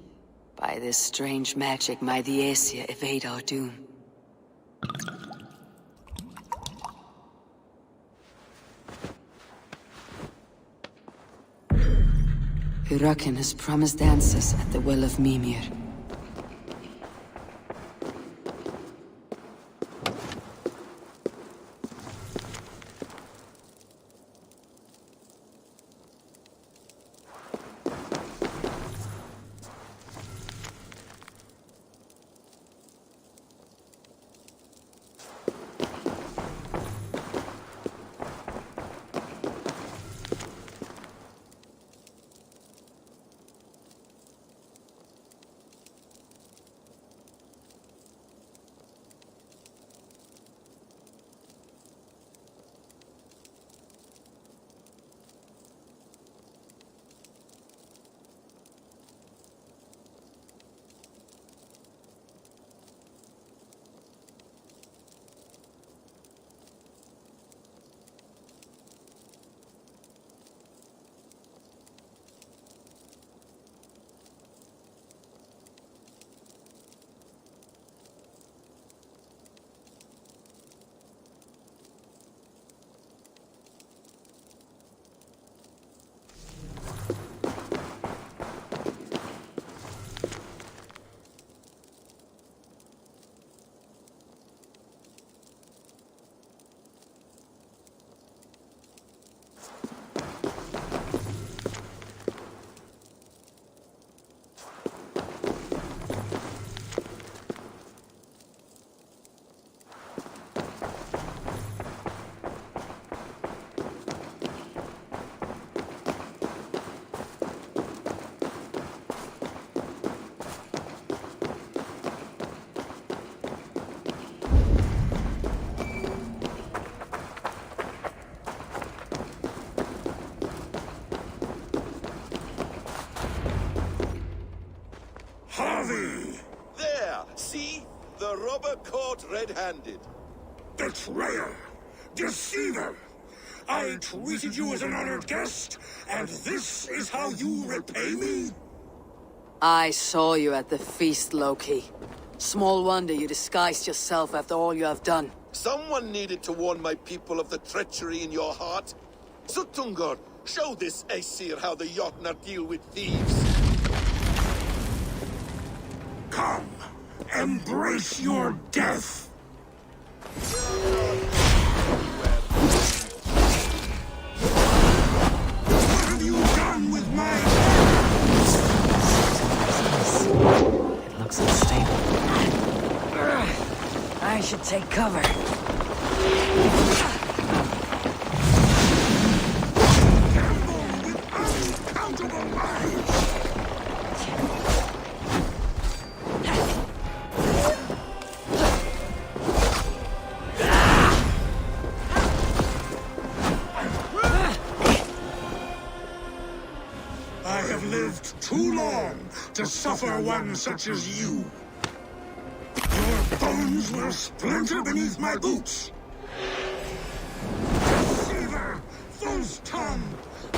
By this strange magic, my Aesir evade our doom. Hurakan has promised answers at the Well of Mimir. There! See? The robber caught red-handed. Betrayer! Deceiver! I treated you as an honored guest, and this is how you repay me? I saw you at the feast, Loki. Small wonder you disguised yourself after all you have done. Someone needed to warn my people of the treachery in your heart. Suttungr, show this Aesir how the Jotnar deal with thieves. Come, embrace your death. What have you done with my... It looks unstable. I should take cover. Gamble with uncountable lives. I have lived too long to suffer one such as you. Your bones will splinter beneath my boots. Deceiver, false tongue,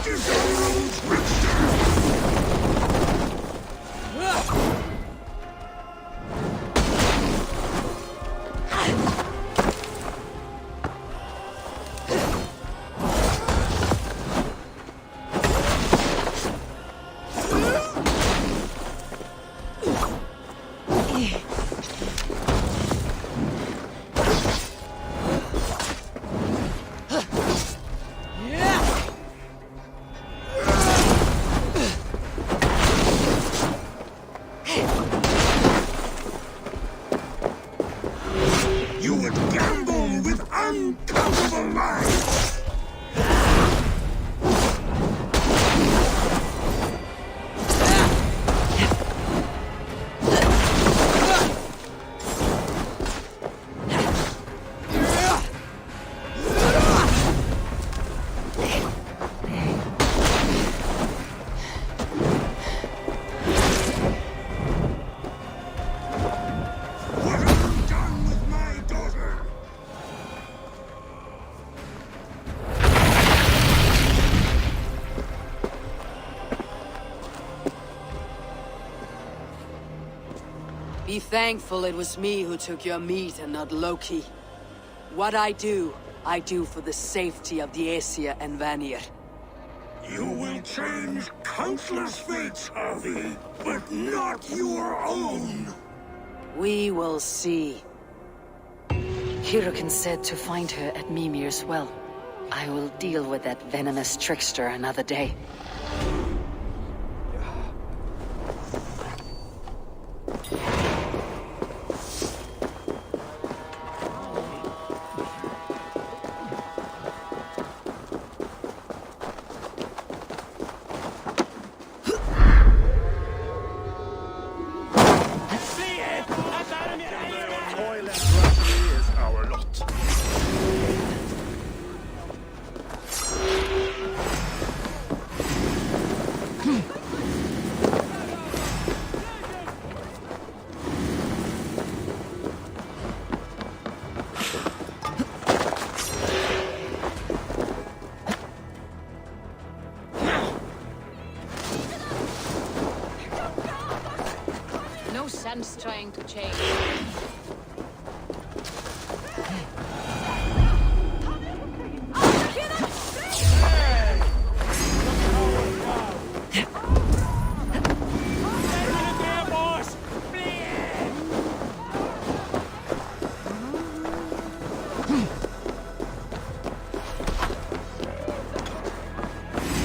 dishonorable trickster! You would gamble with uncountable lives! What have you done with my daughter? Be thankful it was me who took your meat and not Loki. What I do for the safety of the Aesir and Vanir. You will change countless fates, Harvey, but not your own. We will see. Hirukin said to find her at Mimir's well. I will deal with that venomous trickster another day. Toil and drudgery is our lot. No sense trying to change.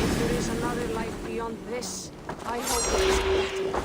If there is another life beyond this, I hope it is better.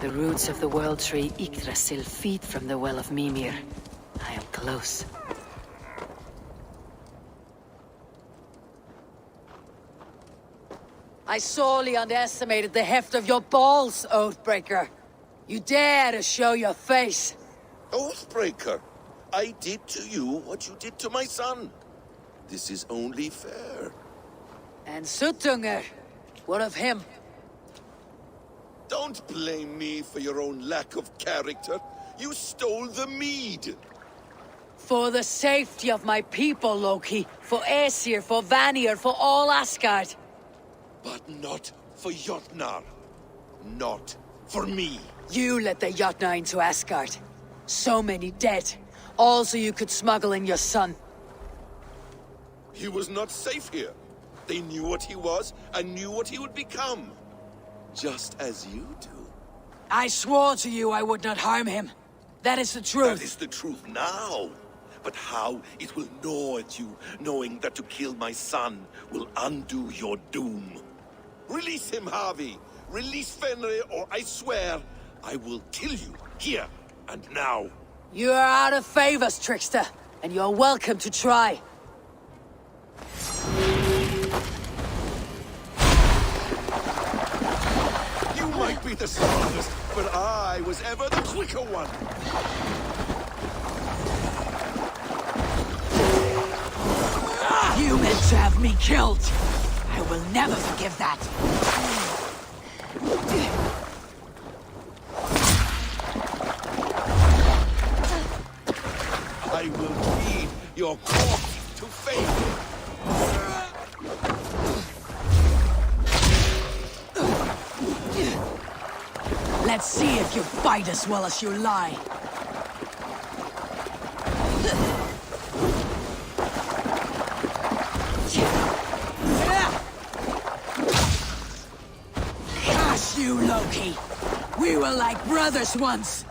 The roots of the world tree Yggdrasil feed from the well of Mimir. I am close. I sorely underestimated the heft of your balls, Oathbreaker. You dare to show your face. Oathbreaker, I did to you what you did to my son. This is only fair. And Suttungr, what of him? Don't blame me for your own lack of character. You stole the mead. For the safety of my people, Loki. For Aesir, for Vanir, for all Asgard. But not for Jotnar. Not for me. You let the Jotnar into Asgard. So many dead. All so you could smuggle in your son. He was not safe here. They knew what he was and knew what he would become. Just as you do. I swore to you I would not harm him. That is the truth. That is the truth now. But how it will gnaw at you, knowing that to kill my son will undo your doom. Release him, Harvey. Release Fenrir, or I swear, I will kill you, here and now. You are out of favors, trickster, and you're welcome to try. You might be the smartest, but I was ever the quicker one. You meant to have me killed. I will never forgive that. I will feed your corpse to fate. Let's see if you fight as well as you lie. Gosh, you, Loki! We were like brothers once!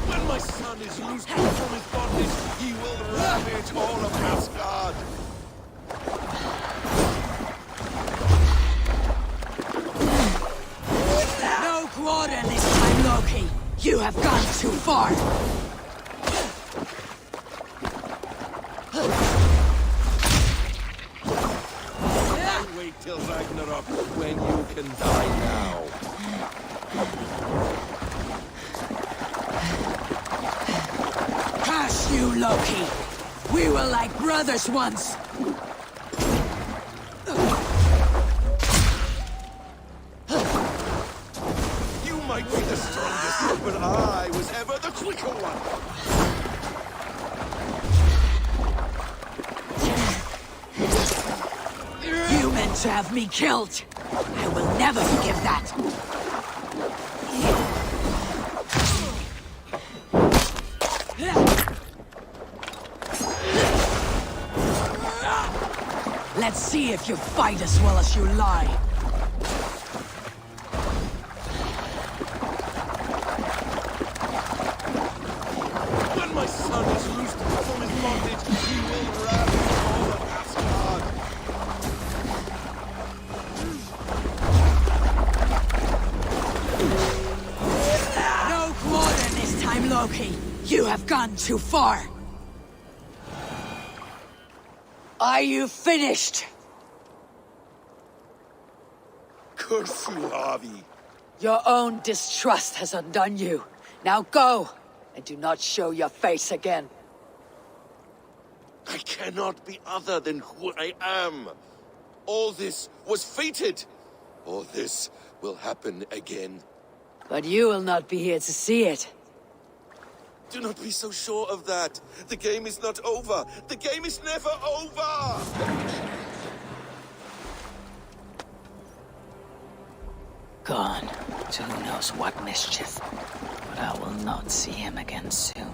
When my son is loosed from his bondage, he will ravage all of Asgard. No quarter this time, Loki! You have gone too far! Wait till Ragnarok when you can die now. Curse you, Loki! We were like brothers once! You might be the strongest, but I was ever the quicker one. You meant to have me killed! I will never forgive that! Let's see if you fight as well as you lie. When my son is loosed from his bondage, he will ravage all of Asgard. No quarter this time, Loki! You have gone too far! Are you finished? Curse you, Harvey. Your own distrust has undone you. Now go, and do not show your face again. I cannot be other than who I am. All this was fated. All this will happen again. But you will not be here to see it. Do not be so sure of that. The game is not over. The game is never over! Gone to who knows what mischief. But I will not see him again soon.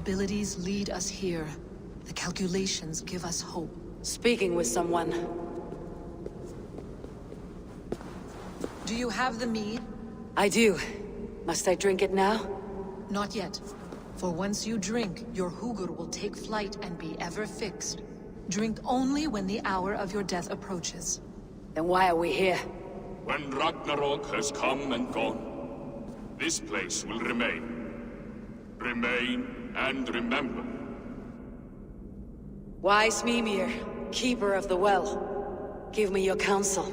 probabilities lead us here. The calculations give us hope. Speaking with someone. Do you have the mead? I do. Must I drink it now? Not yet. For once you drink, your hugur will take flight and be ever fixed. Drink only when the hour of your death approaches. Then why are we here? When Ragnarok has come and gone, this place will remain. Remain and remember. Wise Mimir, keeper of the well, give me your counsel.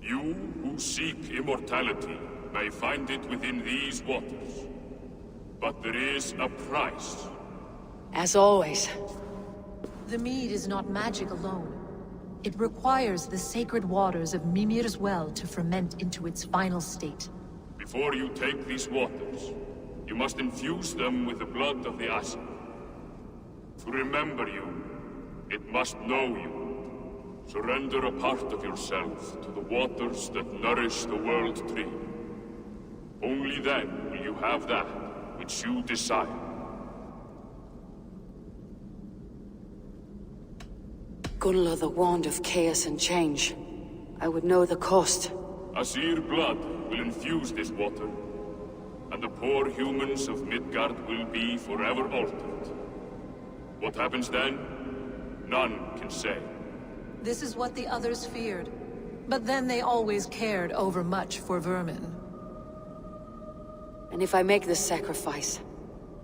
You who seek immortality may find it within these waters. But there is a price. As always. The mead is not magic alone. It requires the sacred waters of Mimir's well to ferment into its final state. Before you take these waters, you must infuse them with the blood of the asset. To remember you, it must know you. Surrender a part of yourself to the waters that nourish the World Tree. Only then will you have that which you desire. Gunla, the wand of chaos and change. I would know the cost. Asir blood will infuse this water, and the poor humans of Midgard will be forever altered. What happens then? None can say. This is what the others feared. But then they always cared overmuch for vermin. And if I make this sacrifice,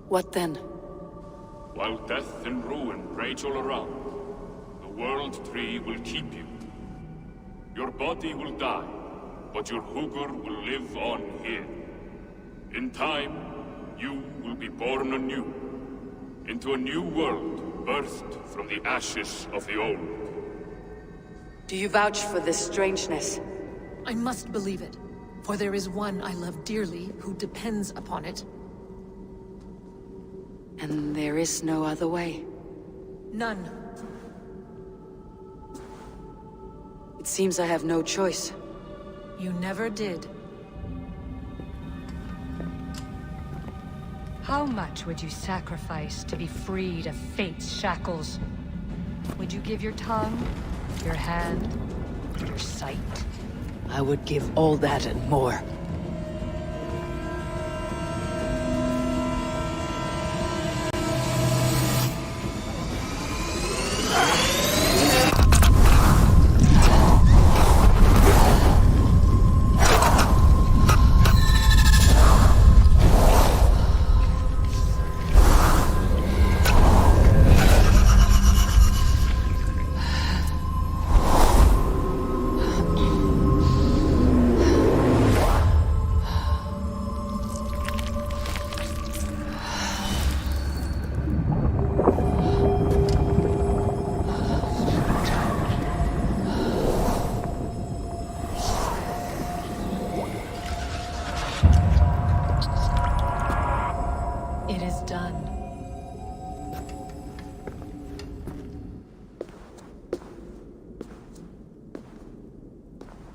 what then? While death and ruin rage all around, the World Tree will keep you. Your body will die, but your hugur will live on here. In time, you will be born anew, into a new world birthed from the ashes of the old. Do you vouch for this strangeness? I must believe it, for there is one I love dearly who depends upon it. And there is no other way? None. It seems I have no choice. You never did. How much would you sacrifice to be freed of fate's shackles? Would you give your tongue, your hand, your sight? I would give all that and more.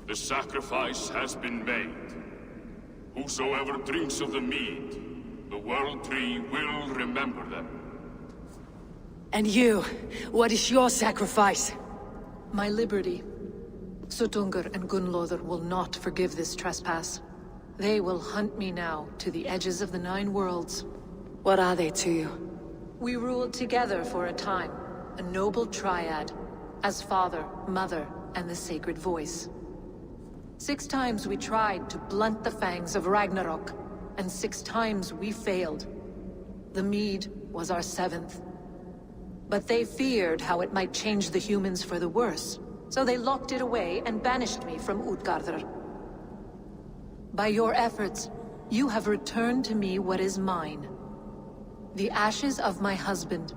The sacrifice has been made. Whosoever drinks of the mead, the World Tree will remember them. And you, what is your sacrifice? My liberty. Suttungr and Gunnlóðr will not forgive this trespass. They will hunt me now to the edges of the 9 worlds. What are they to you? We ruled together for a time, a noble triad, as father, mother, and the sacred voice. 6 times we tried to blunt the fangs of Ragnarok, and 6 times we failed. The mead was our 7th. But they feared how it might change the humans for the worse, so they locked it away and banished me from Utgardr. By your efforts, you have returned to me what is mine. The ashes of my husband.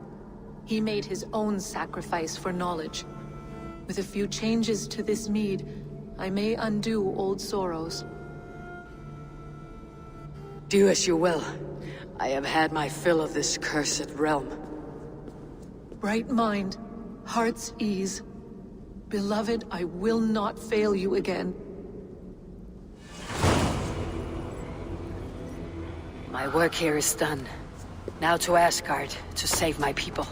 He made his own sacrifice for knowledge. With a few changes to this mead, I may undo old sorrows. Do as you will. I have had my fill of this cursed realm. Bright mind, heart's ease. Beloved, I will not fail you again. My work here is done. Now to Asgard, to save my people.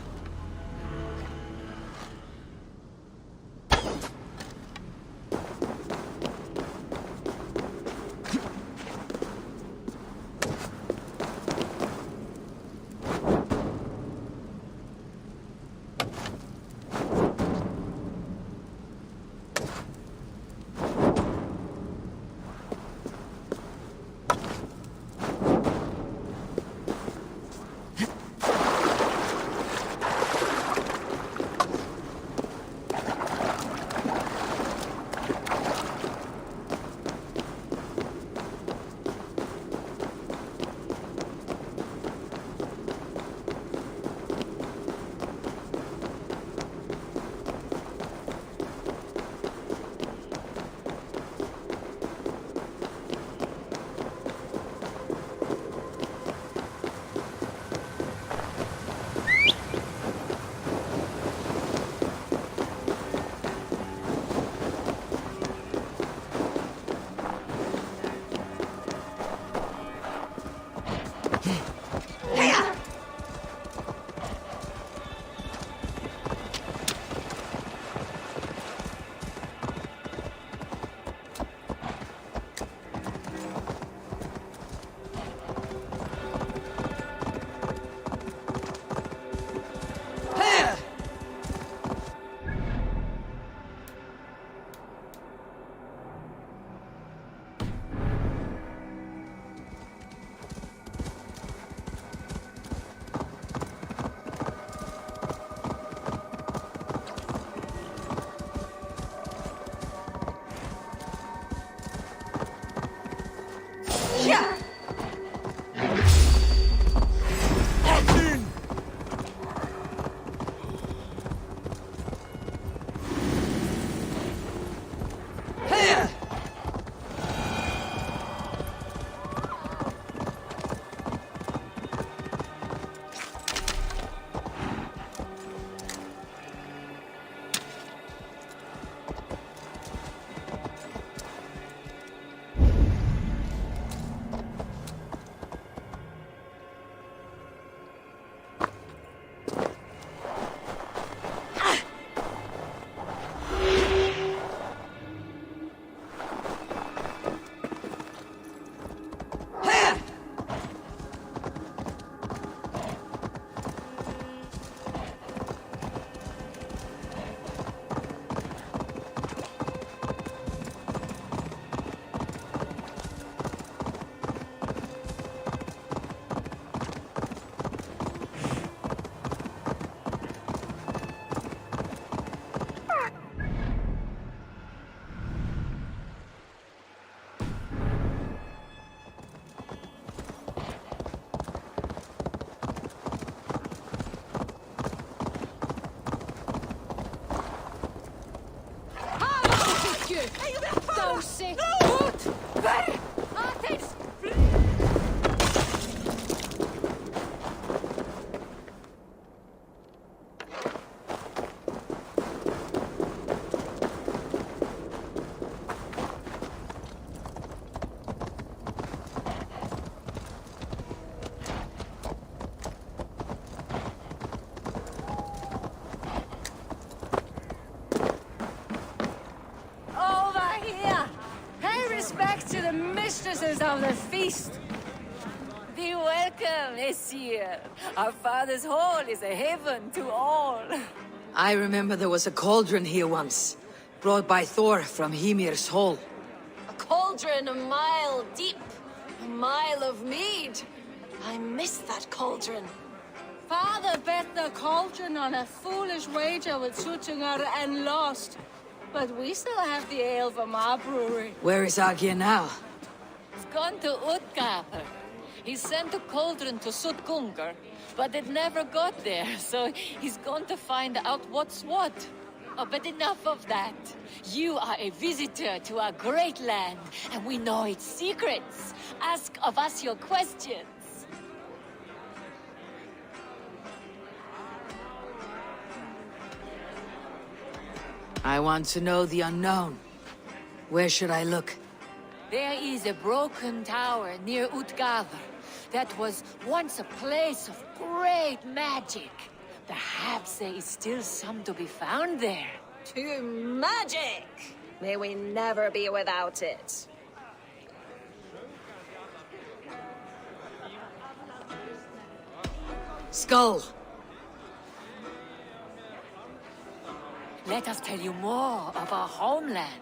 Mistresses of the feast. Be welcome, Aesir. Our father's hall is a haven to all. I remember there was a cauldron here once, brought by Thor from Hymir's hall. A cauldron a mile deep, a mile of mead. I miss that cauldron. Father bet the cauldron on a foolish wager with Suttungr and lost. But we still have the ale from our brewery. Where is Agir now? He's gone to Utgarður. He sent a cauldron to Suttungr, but it never got there, so he's gone to find out what's what. Oh, but enough of that. You are a visitor to our great land, and we know its secrets. Ask of us your questions. I want to know the unknown. Where should I look? There is a broken tower near Utgarður. that was once a place of great magic. Perhaps there is still some to be found there. To magic! May we never be without it. Skull! Let us tell you more of our homeland.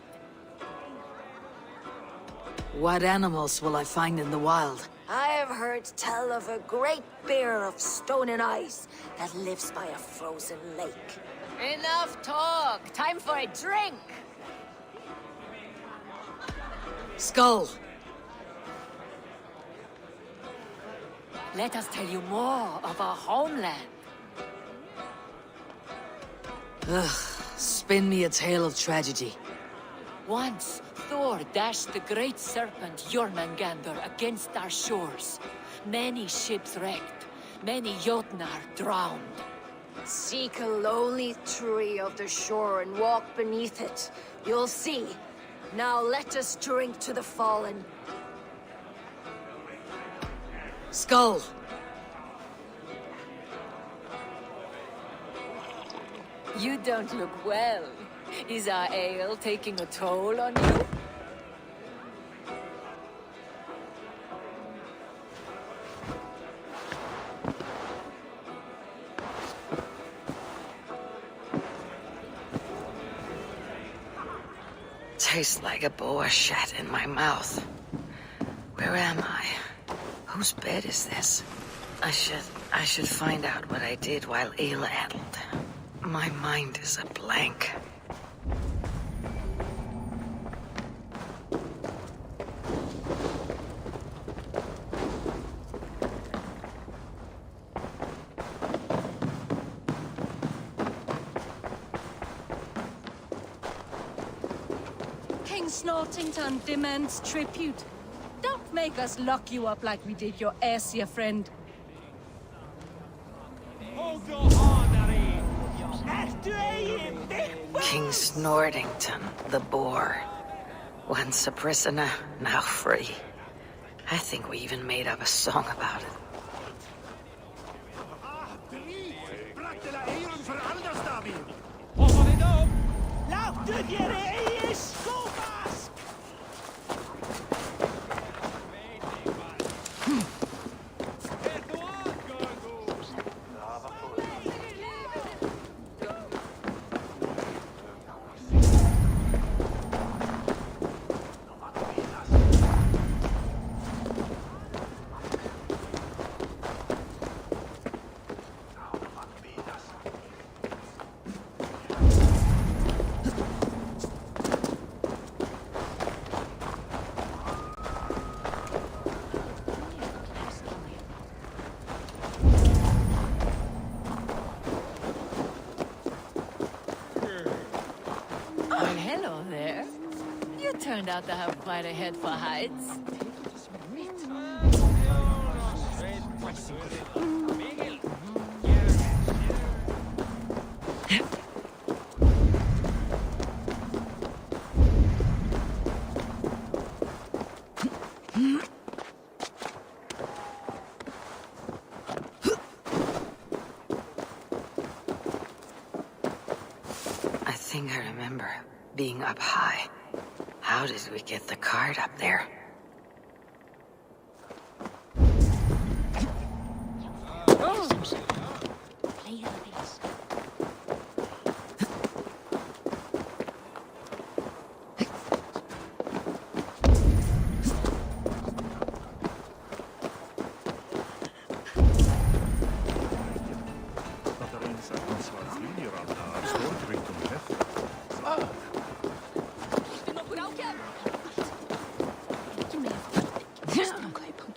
What animals will I find in the wild? I have heard tell of a great bear of stone and ice that lives by a frozen lake. Enough talk! Time for a drink! Skull! Let us tell you more of our homeland. Ugh, spin me a tale of tragedy. Once, Thor dashed the great serpent Jormungandr against our shores. Many ships wrecked, many Jotnar drowned. Seek a lonely tree of the shore and walk beneath it. You'll see. Now let us drink to the fallen. Skull! You don't look well. Is our ale taking a toll on you? Tastes like a boa shat in my mouth. Where am I? Whose bed is this? I should find out what I did while ale-addled. My mind is a blank. King Snortington demands tribute. Don't make us lock you up like we did your Asia friend. King Snortington, the boar. Once a prisoner, now free. I think we even made up a song about it. Well, hello there. You turned out to have quite a head for hides. I think I remember being up high. How did we get the cart up there?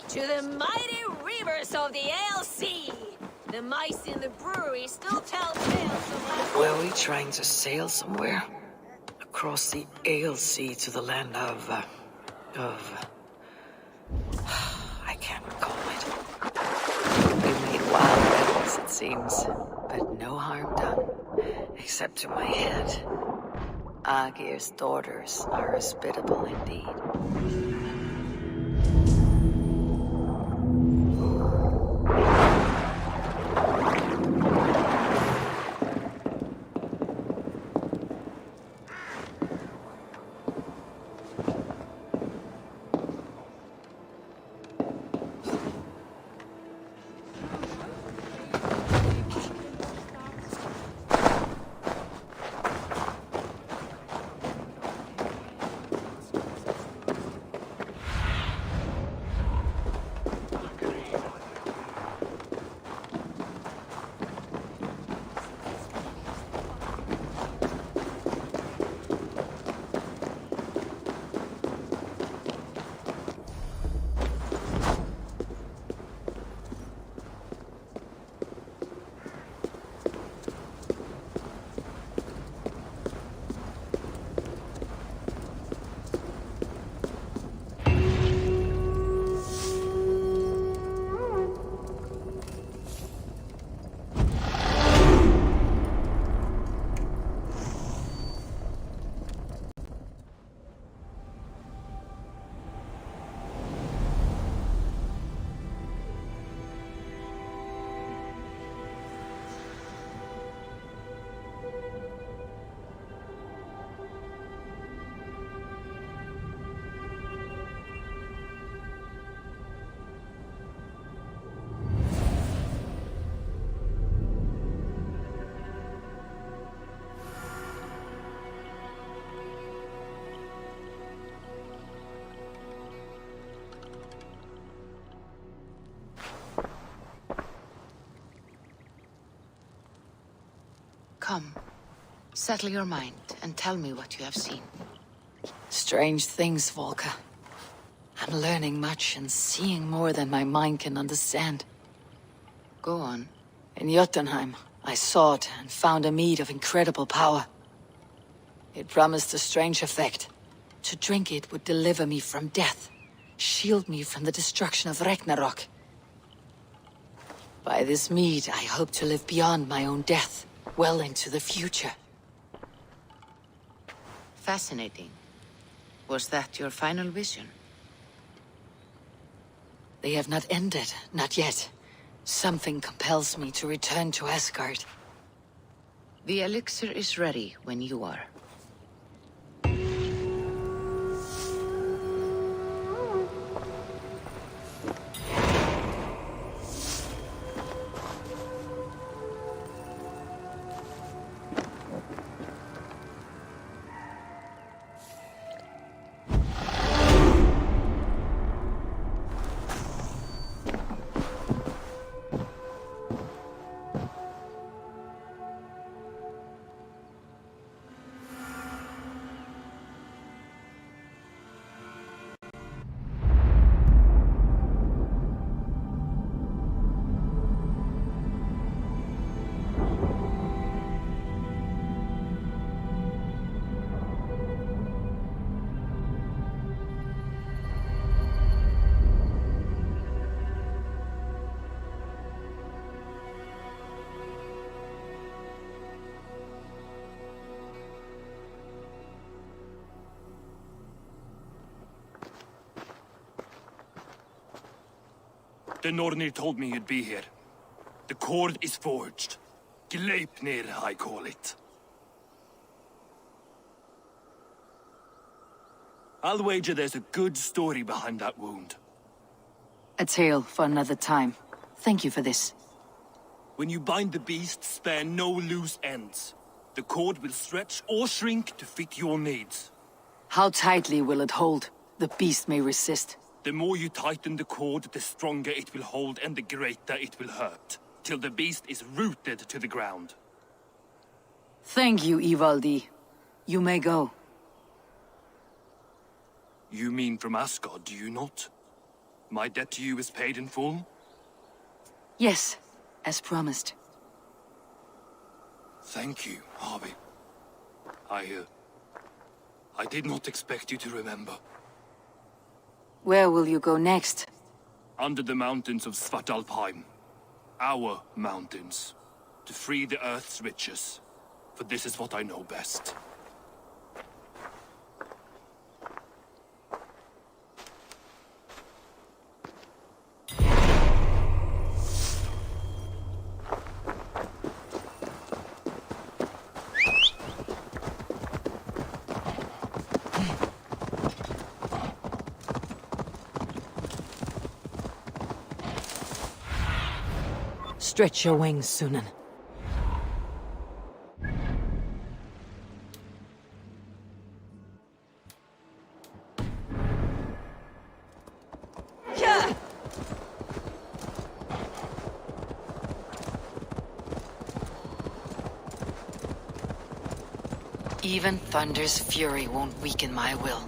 To the mighty reavers of the ALC! The mice in the brewery still tell tales of... Were we trying to sail somewhere? Across the ALC to the land of... I can't recall it. We made wild rebels, it seems, but no harm done, except to my head. Agir's daughters are hospitable indeed. Come, settle your mind and tell me what you have seen. Strange things, Volker. I'm learning much and seeing more than my mind can understand. Go on. In Jotunheim, I sought and found a mead of incredible power. It promised a strange effect. To drink it would deliver me from death, shield me from the destruction of Ragnarok. By this mead, I hope to live beyond my own death, well into the future. Fascinating. Was that your final vision? They have not ended, not yet. Something compels me to return to Asgard. The elixir is ready when you are. The Nornir told me you'd be here. The cord is forged. Gleipnir, I call it. I'll wager there's a good story behind that wound. A tale for another time. Thank you for this. When you bind the beast, spare no loose ends. The cord will stretch or shrink to fit your needs. How tightly will it hold? The beast may resist. The more you tighten the cord, the stronger it will hold and the greater it will hurt, till the beast is rooted to the ground. Thank you, Ivaldi. You may go. You mean from Asgard, do you not? My debt to you is paid in full? Yes, as promised. Thank you, Harvey. I did not expect you to remember. Where will you go next? Under the mountains of Svartalfheim. Our mountains. To free the Earth's riches. For this is what I know best. Stretch your wings, Sunan. Even Thunder's fury won't weaken my will.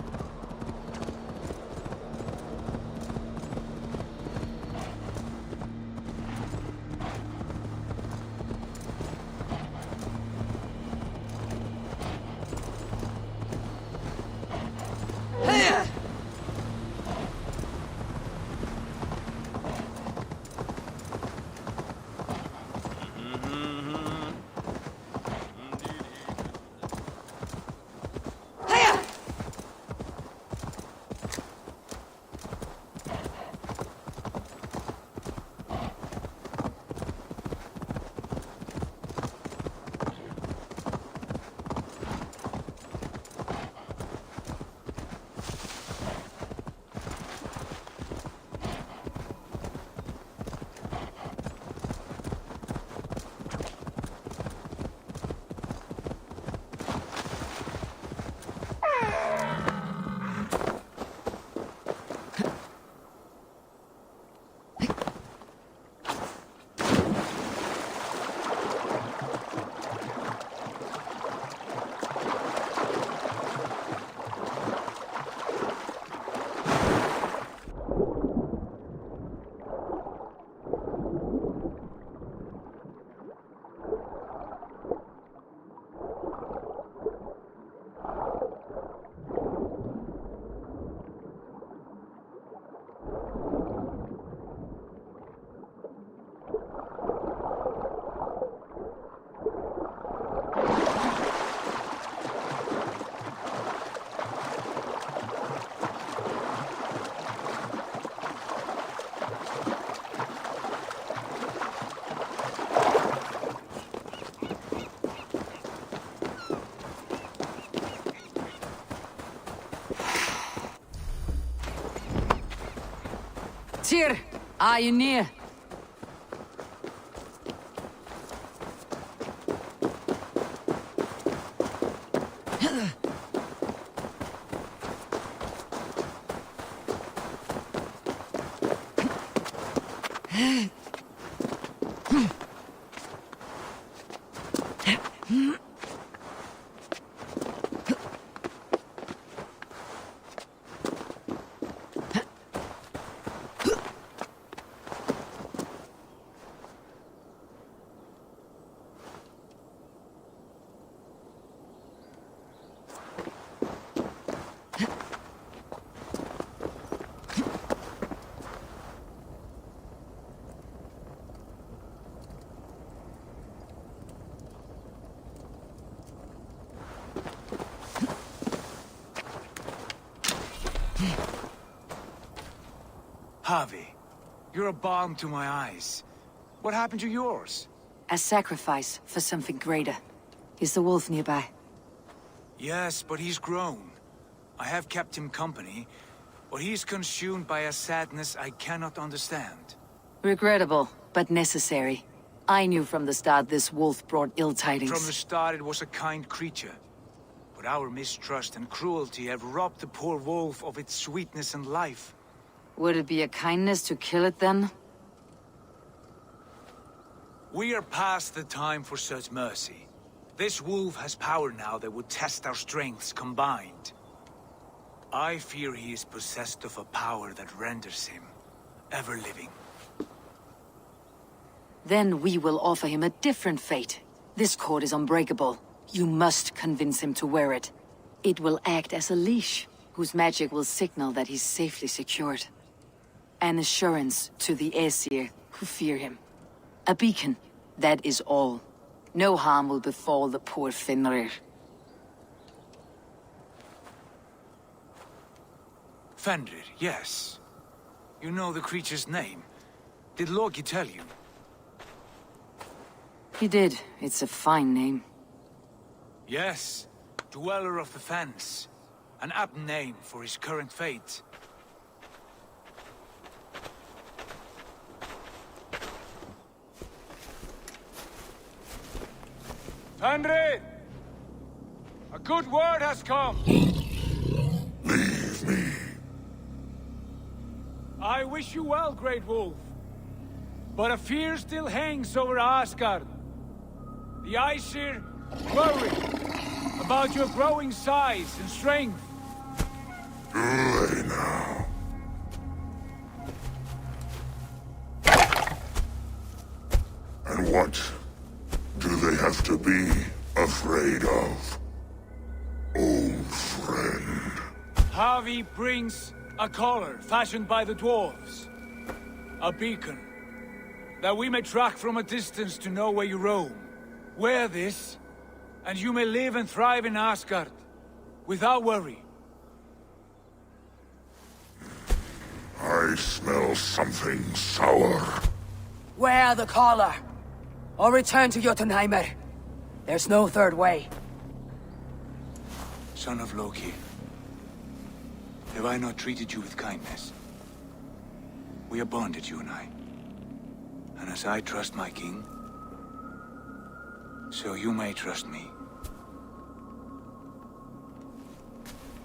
Tyr, are you near? Harvey, you're a balm to my eyes. What happened to yours? A sacrifice for something greater. Is the wolf nearby? Yes, but he's grown. I have kept him company, but he's consumed by a sadness I cannot understand. Regrettable, but necessary. I knew from the start this wolf brought ill tidings. From the start it was a kind creature. But our mistrust and cruelty have robbed the poor wolf of its sweetness and life. Would it be a kindness to kill it then? We are past the time for such mercy. This wolf has power now that would test our strengths combined. I fear he is possessed of a power that renders him ever-living. Then we will offer him a different fate. This cord is unbreakable. You must convince him to wear it. It will act as a leash, whose magic will signal that he's safely secured. An assurance to the Aesir who fear him. A beacon, that is all. No harm will befall the poor Fenrir. Fenrir, yes. You know the creature's name. Did Loki tell you? He did. It's a fine name. Yes. Dweller of the Fens. An apt name for his current fate. Fenrir! A good word has come! Leave me. I wish you well, Great Wolf. But a fear still hangs over Asgard. The Aesir worry about your growing size and strength. Do they now? And what do they have to be afraid of? Old friend. Harvey brings a collar fashioned by the dwarves. A beacon. That we may track from a distance to know where you roam. Wear this, and you may live and thrive in Asgard. Without worry. I smell something sour. Wear the collar, or return to Jotunheimer. There's no third way. Son of Loki, have I not treated you with kindness? We are bonded, you and I. And as I trust my king, so you may trust me.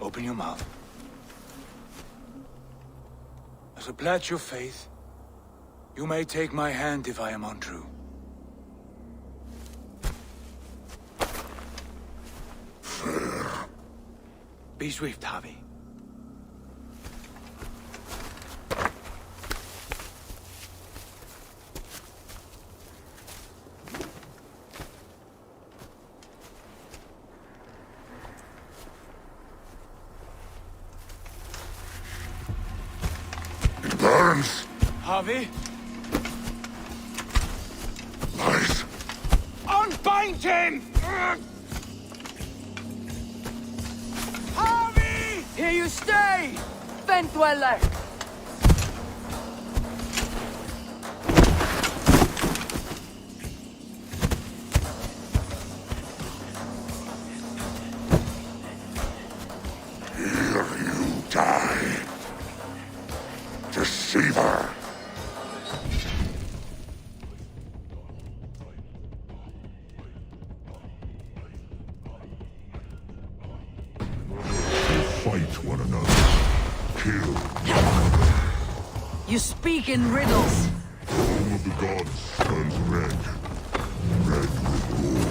Open your mouth. As a pledge of faith, you may take my hand if I am untrue. Fair. Be swift, Harvey. It burns. Harvey? Lies. Unbind him! Harvey! Here you stay, Fen Dweller! Here you die. Deceiver. another. Kill one another. You speak in riddles. The home of the gods turns red. Red with war.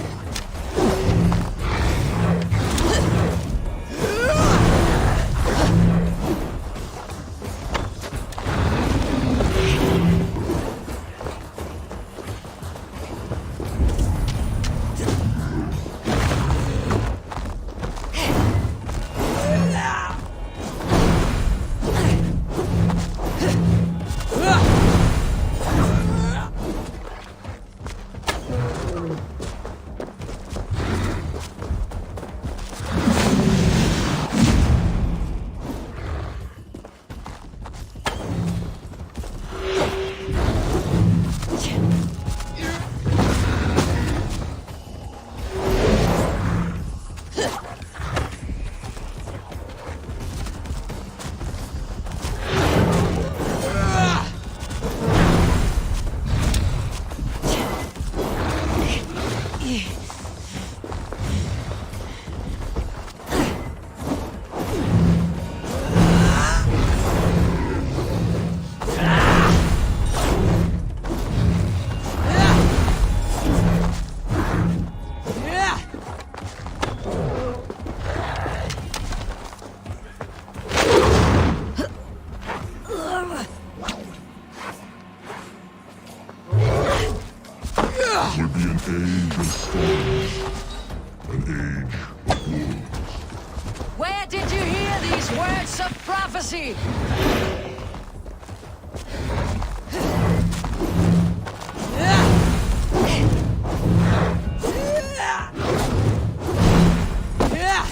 Would be an age of storms, an age of wolves. Where did you hear these words of prophecy? Yeah!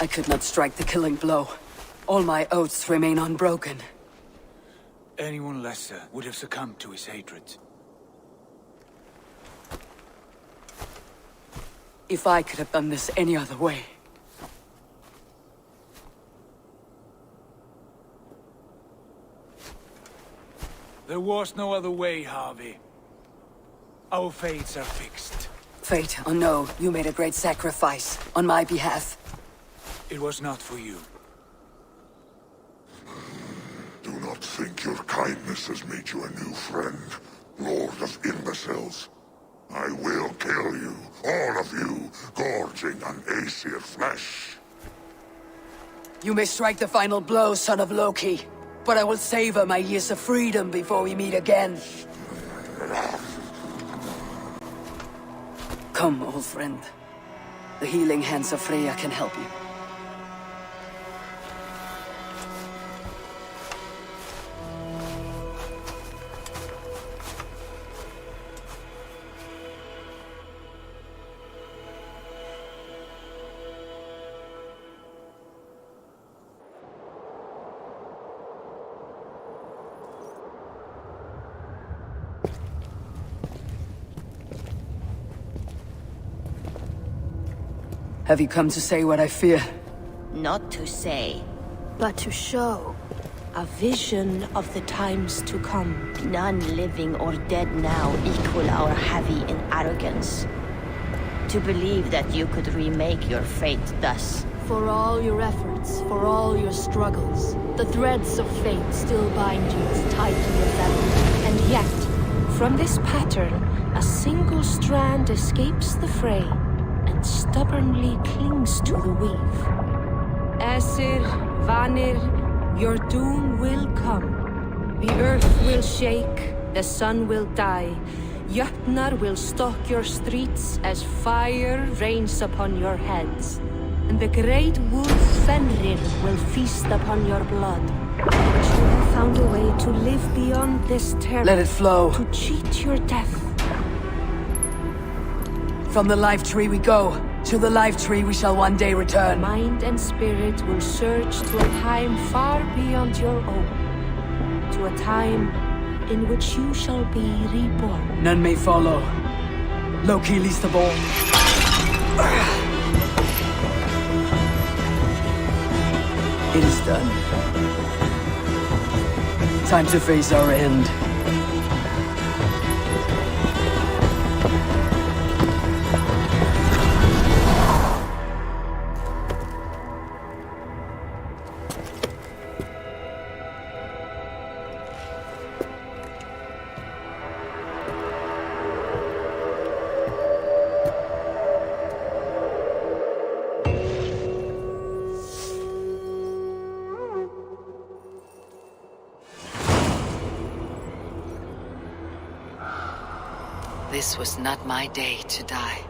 I could not strike the killing blow. All my oaths remain unbroken. Anyone lesser would have succumbed to his hatred. If I could have done this any other way. There was no other way, Harvey. Our fates are fixed. Fate, oh no, you made a great sacrifice on my behalf. It was not for you. Do not think your kindness has made you a new friend, Lord of Imbeciles. I will kill you, all of you, gorging on Aesir flesh. You may strike the final blow, son of Loki. But I will savor my years of freedom before we meet again. Come, old friend. The healing hands of Freya can help you. Have you come to say what I fear? Not to say, but to show. A vision of the times to come. None living or dead now equal our heavy in arrogance. To believe that you could remake your fate thus. For all your efforts, for all your struggles, the threads of fate still bind you as tightly as ever. And yet, from this pattern, a single strand escapes the fray and stubbornly clings to the weave. Aesir, Vanir, your doom will come. The earth will shake, the sun will die. Jötnar will stalk your streets as fire rains upon your heads. And the great wolf Fenrir will feast upon your blood. But you have found a way to live beyond this terror. Let it flow. To cheat your death. From the life tree we go. To the life tree we shall one day return. Mind and spirit will surge to a time far beyond your own. To a time in which you shall be reborn. None may follow. Loki least of all. It is done. Time to face our end. This was not my day to die.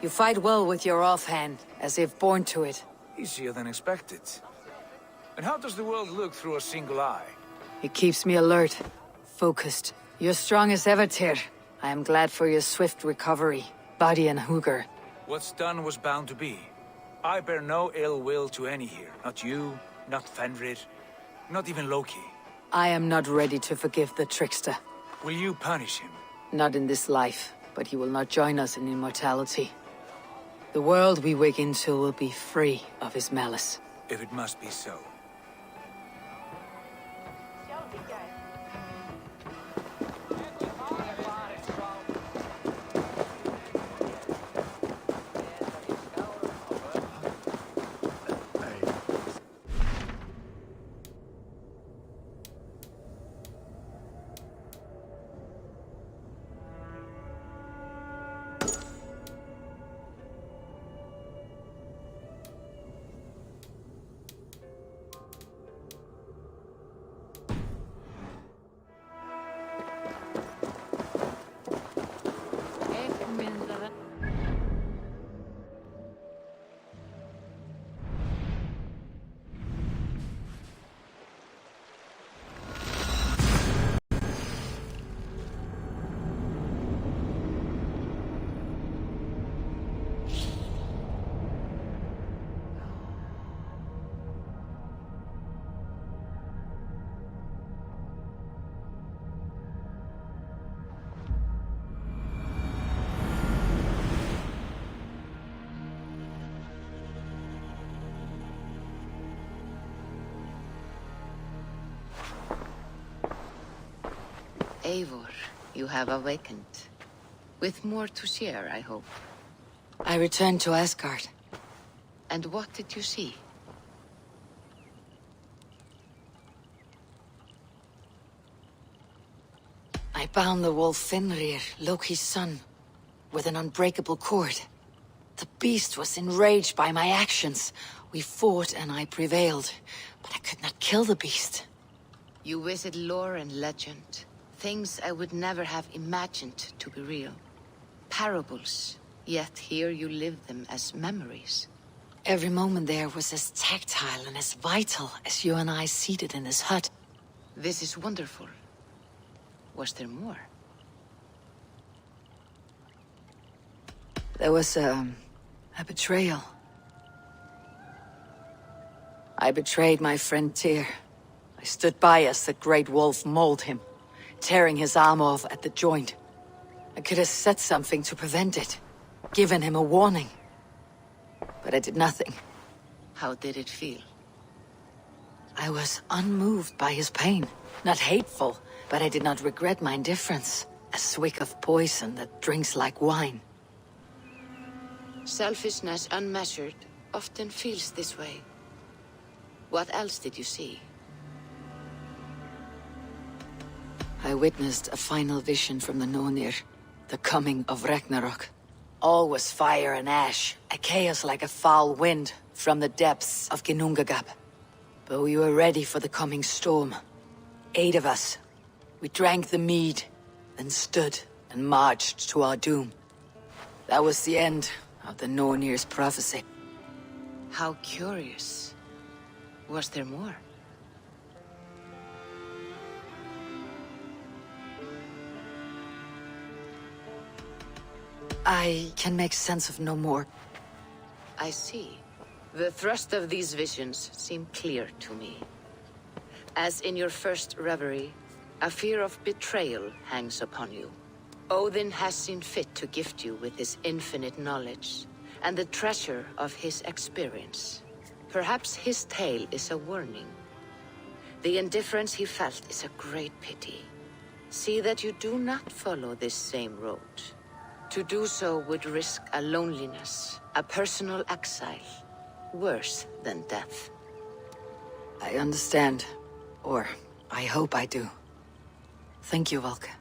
You fight well with your offhand, as if born to it. Easier than expected. And how does the world look through a single eye? It keeps me alert, focused. You're strong as ever, Tyr. I am glad for your swift recovery, body and Hugr. What's done was bound to be. I bear no ill will to any here. Not you, not Fenrir, not even Loki. I am not ready to forgive the trickster. Will you punish him? Not in this life, but he will not join us in immortality. The world we wake into will be free of his malice. If it must be so. Eivor, you have awakened. With more to share, I hope. I returned to Asgard. And what did you see? I bound the wolf Fenrir, Loki's son, with an unbreakable cord. The beast was enraged by my actions. We fought and I prevailed, but I could not kill the beast. You visit lore and legend. Things I would never have imagined to be real. Parables, yet here you live them as memories. Every moment there was as tactile and as vital as you and I seated in this hut. This is wonderful. Was there more? There was a betrayal. I betrayed my friend Tyr. I stood by as the great wolf mauled him, tearing his arm off at the joint. I could have said something to prevent it, given him a warning. But I did nothing. How did it feel? I was unmoved by his pain. Not hateful, but I did not regret my indifference. A swig of poison that drinks like wine. Selfishness unmeasured often feels this way. What else did you see? I witnessed a final vision from the Nornir, the coming of Ragnarok. All was fire and ash, a chaos like a foul wind from the depths of Ginnungagap. But we were ready for the coming storm. 8 of us. We drank the mead, then stood and marched to our doom. That was the end of the Nornir's prophecy. How curious. Was there more? I can make sense of no more. I see. The thrust of these visions seem clear to me. As in your first reverie, a fear of betrayal hangs upon you. Odin has seen fit to gift you with his infinite knowledge, and the treasure of his experience. Perhaps his tale is a warning. The indifference he felt is a great pity. See that you do not follow this same road. To do so would risk a loneliness, a personal exile, worse than death. I understand. Or, I hope I do. Thank you, Valka.